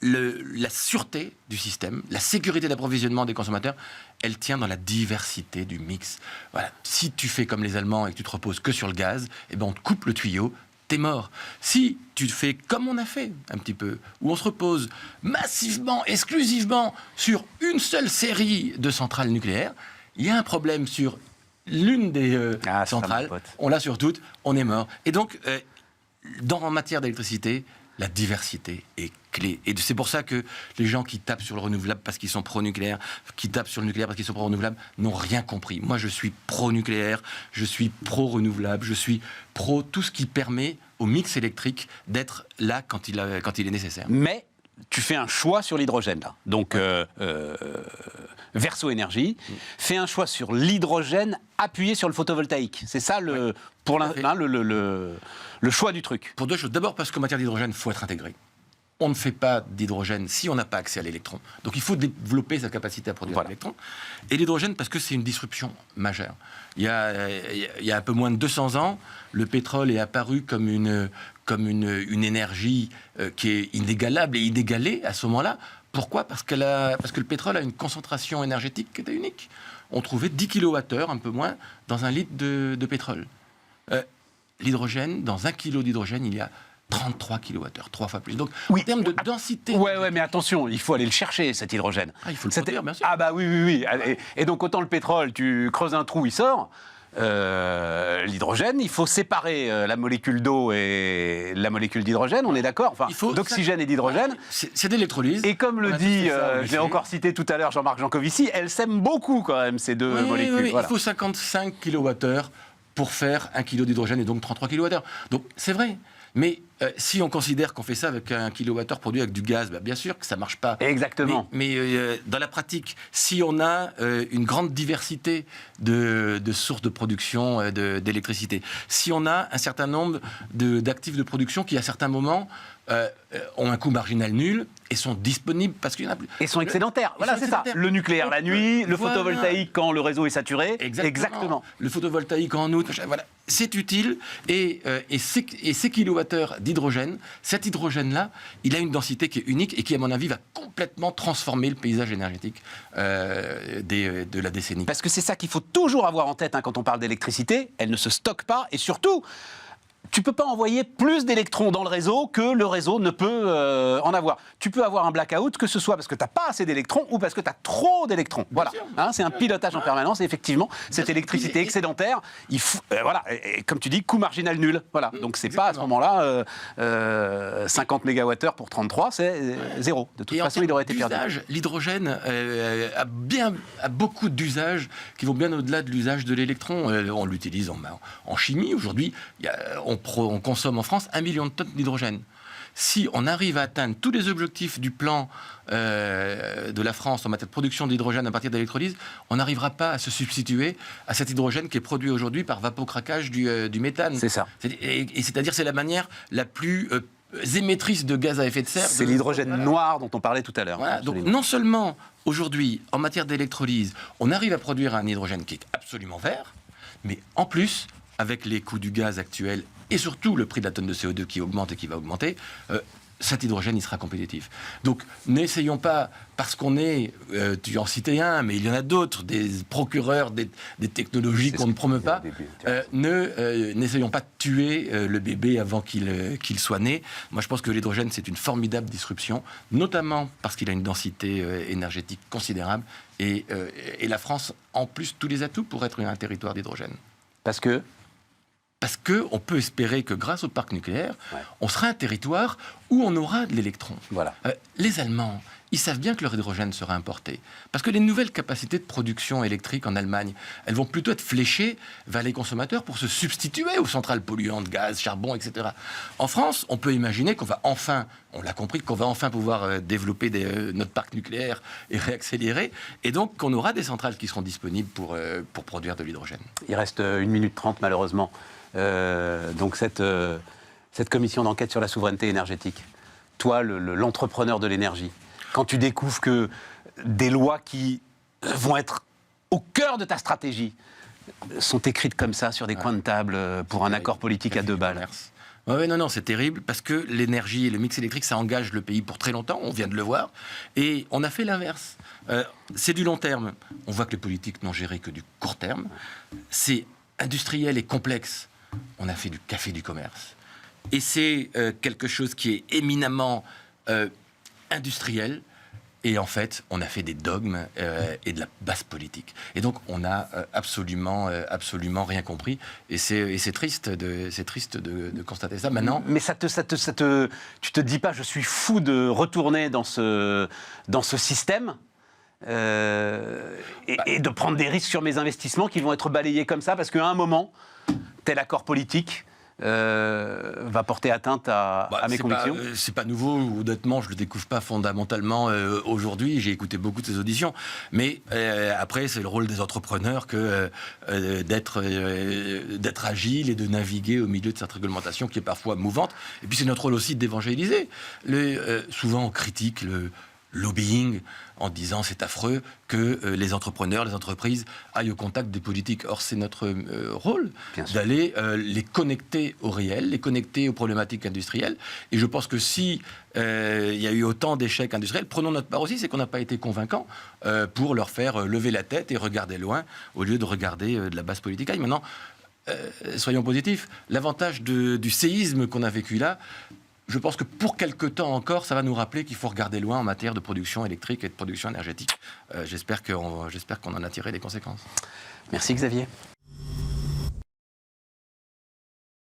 la sûreté du système, la sécurité d'approvisionnement des consommateurs, elle tient dans la diversité du mix. Voilà. Si tu fais comme les Allemands et que tu te reposes que sur le gaz, eh ben on te coupe le tuyau, t'es mort. Si tu fais comme on a fait un petit peu, où on se repose massivement, exclusivement sur une seule série de centrales nucléaires, il y a un problème sur l'une des centrales, on l'a sur toutes, on est mort. Et donc, en matière d'électricité, la diversité est clé. Et c'est pour ça que les gens qui tapent sur le renouvelable parce qu'ils sont pro-nucléaire, qui tapent sur le nucléaire parce qu'ils sont pro-renouvelable, n'ont rien compris. Moi, je suis pro-nucléaire, je suis pro-renouvelable, je suis pro tout ce qui permet au mix électrique d'être là quand il est nécessaire. Mais tu fais un choix sur l'hydrogène, là. Donc, Verso Énergie fait un choix sur l'hydrogène appuyé sur le photovoltaïque. C'est ça, le choix du truc. Pour deux choses. D'abord, parce qu'en matière d'hydrogène, il faut être intégré. On ne fait pas d'hydrogène si on n'a pas accès à l'électron. Donc il faut développer sa capacité à produire l'électron. Et l'hydrogène, parce que c'est une disruption majeure. Il y a un peu moins de 200 ans, le pétrole est apparu comme une énergie qui est inégalable et inégalée à ce moment-là. Pourquoi ? Parce que le pétrole a une concentration énergétique qui était unique. On trouvait 10 kWh, un peu moins, dans un litre de pétrole. L'hydrogène, dans 1 kg d'hydrogène, il y a 33 kWh, 3 fois plus. Donc, en termes de densité... Ouais, mais attention, il faut aller le chercher, cet hydrogène. Il faut le produire, bien sûr. Ah bah oui. Et donc, autant le pétrole, tu creuses un trou, il sort. l'hydrogène, il faut séparer la molécule d'eau et la molécule d'hydrogène, on est d'accord, enfin, d'oxygène et d'hydrogène. C'est de l'électrolyse. Et comme le dit, je l'ai encore cité tout à l'heure, Jean-Marc Jancovici, elles s'aiment beaucoup quand même, ces deux molécules. Oui, voilà. Il faut 55 kWh pour faire 1 kg d'hydrogène et donc 33 kWh. Donc c'est vrai. Mais si on considère qu'on fait ça avec 1 kWh produit avec du gaz, bien sûr que ça ne marche pas. Exactement. Mais dans la pratique, si on a une grande diversité de sources de production d'électricité, si on a un certain nombre d'actifs de production qui, à certains moments, ont un coût marginal nul et sont disponibles parce qu'il y en a plus. Et sont excédentaires. Voilà, c'est ça. Le nucléaire la nuit, le photovoltaïque quand le réseau est saturé. Exactement. Le photovoltaïque en août, voilà. C'est utile. Et ces kilowattheures d'hydrogène, cet hydrogène-là, il a une densité qui est unique et qui, à mon avis, va complètement transformer le paysage énergétique de la décennie. Parce que c'est ça qu'il faut toujours avoir en tête quand on parle d'électricité. Elle ne se stocke pas et surtout, tu ne peux pas envoyer plus d'électrons dans le réseau que le réseau ne peut en avoir. Tu peux avoir un blackout, que ce soit parce que tu n'as pas assez d'électrons ou parce que tu as trop d'électrons. Voilà, c'est un pilotage en permanence. Et effectivement, cette électricité excédentaire, il faut, voilà, et comme tu dis, coût marginal nul. Voilà. Donc c'est pas à ce moment-là 50 MWh pour 33, c'est zéro. De toute façon, il aurait été perdu. L'hydrogène a beaucoup d'usages qui vont bien au-delà de l'usage de l'électron. On l'utilise en chimie. Aujourd'hui, on consomme en France 1 million de tonnes d'hydrogène. Si on arrive à atteindre tous les objectifs du plan de la France en matière de production d'hydrogène à partir d'électrolyse, on n'arrivera pas à se substituer à cet hydrogène qui est produit aujourd'hui par vapocraquage du méthane. C'est ça. C'est-à-dire c'est la manière la plus émettrice de gaz à effet de serre. C'est l'hydrogène noir dont on parlait tout à l'heure. Voilà, donc non seulement aujourd'hui, en matière d'électrolyse, on arrive à produire un hydrogène qui est absolument vert, mais en plus, avec les coûts du gaz actuels et surtout le prix de la tonne de CO2 qui augmente et qui va augmenter, cet hydrogène, il sera compétitif. Donc, n'essayons pas, parce qu'on est, tu en citais un, mais il y en a d'autres, des procureurs des technologies qu'on ne promeut pas, n'essayons pas de tuer le bébé avant qu'il soit né. Moi, je pense que l'hydrogène, c'est une formidable disruption, notamment parce qu'il a une densité énergétique considérable, et la France, en plus, tous les atouts pour être un territoire d'hydrogène. Parce qu'on peut espérer que grâce au parc nucléaire, on sera un territoire où on aura de l'électron. Voilà. Les Allemands, ils savent bien que leur hydrogène sera importé. Parce que les nouvelles capacités de production électrique en Allemagne, elles vont plutôt être fléchées vers les consommateurs pour se substituer aux centrales polluantes, gaz, charbon, etc. En France, on peut imaginer qu'on va enfin, on l'a compris, qu'on va enfin pouvoir développer notre parc nucléaire et réaccélérer. Et donc, qu'on aura des centrales qui seront disponibles pour produire de l'hydrogène. Il reste 1 minute 30, malheureusement. Donc cette commission d'enquête sur la souveraineté énergétique, toi, l'entrepreneur de l'énergie, quand tu découvres que des lois qui vont être au cœur de ta stratégie sont écrites comme ça sur des coins de table pour un accord politique à 2 balles. Non, c'est terrible parce que l'énergie et le mix électrique, ça engage le pays pour très longtemps, on vient de le voir, et on a fait l'inverse. C'est du long terme. On voit que les politiques n'ont géré que du court terme. C'est industriel et complexe. On a fait du café du commerce. Et c'est quelque chose qui est éminemment industriel. Et en fait, on a fait des dogmes et de la basse politique. Et donc, on n'a absolument rien compris. Et c'est triste de constater ça. Maintenant, mais tu te dis pas, je suis fou de retourner dans ce système et de prendre des risques sur mes investissements qui vont être balayés comme ça, parce qu'à un moment, tel accord politique va porter atteinte à mes convictions. C'est pas nouveau, honnêtement, je le découvre pas fondamentalement aujourd'hui. J'ai écouté beaucoup de ces auditions, mais après, c'est le rôle des entrepreneurs d'être agile et de naviguer au milieu de cette réglementation qui est parfois mouvante. Et puis c'est notre rôle aussi d'évangéliser. Souvent, on critique le lobbying en disant c'est affreux que les entrepreneurs, les entreprises aillent au contact des politiques. Or, c'est notre rôle d'aller les connecter au réel, les connecter aux problématiques industrielles. Et je pense que si il y a eu autant d'échecs industriels, prenons notre part aussi, c'est qu'on n'a pas été convaincants pour leur faire lever la tête et regarder loin au lieu de regarder de la basse politique. Maintenant, soyons positifs, l'avantage du séisme qu'on a vécu là, je pense que pour quelque temps encore, ça va nous rappeler qu'il faut regarder loin en matière de production électrique et de production énergétique. J'espère qu'on en a tiré les conséquences. Merci Xavier.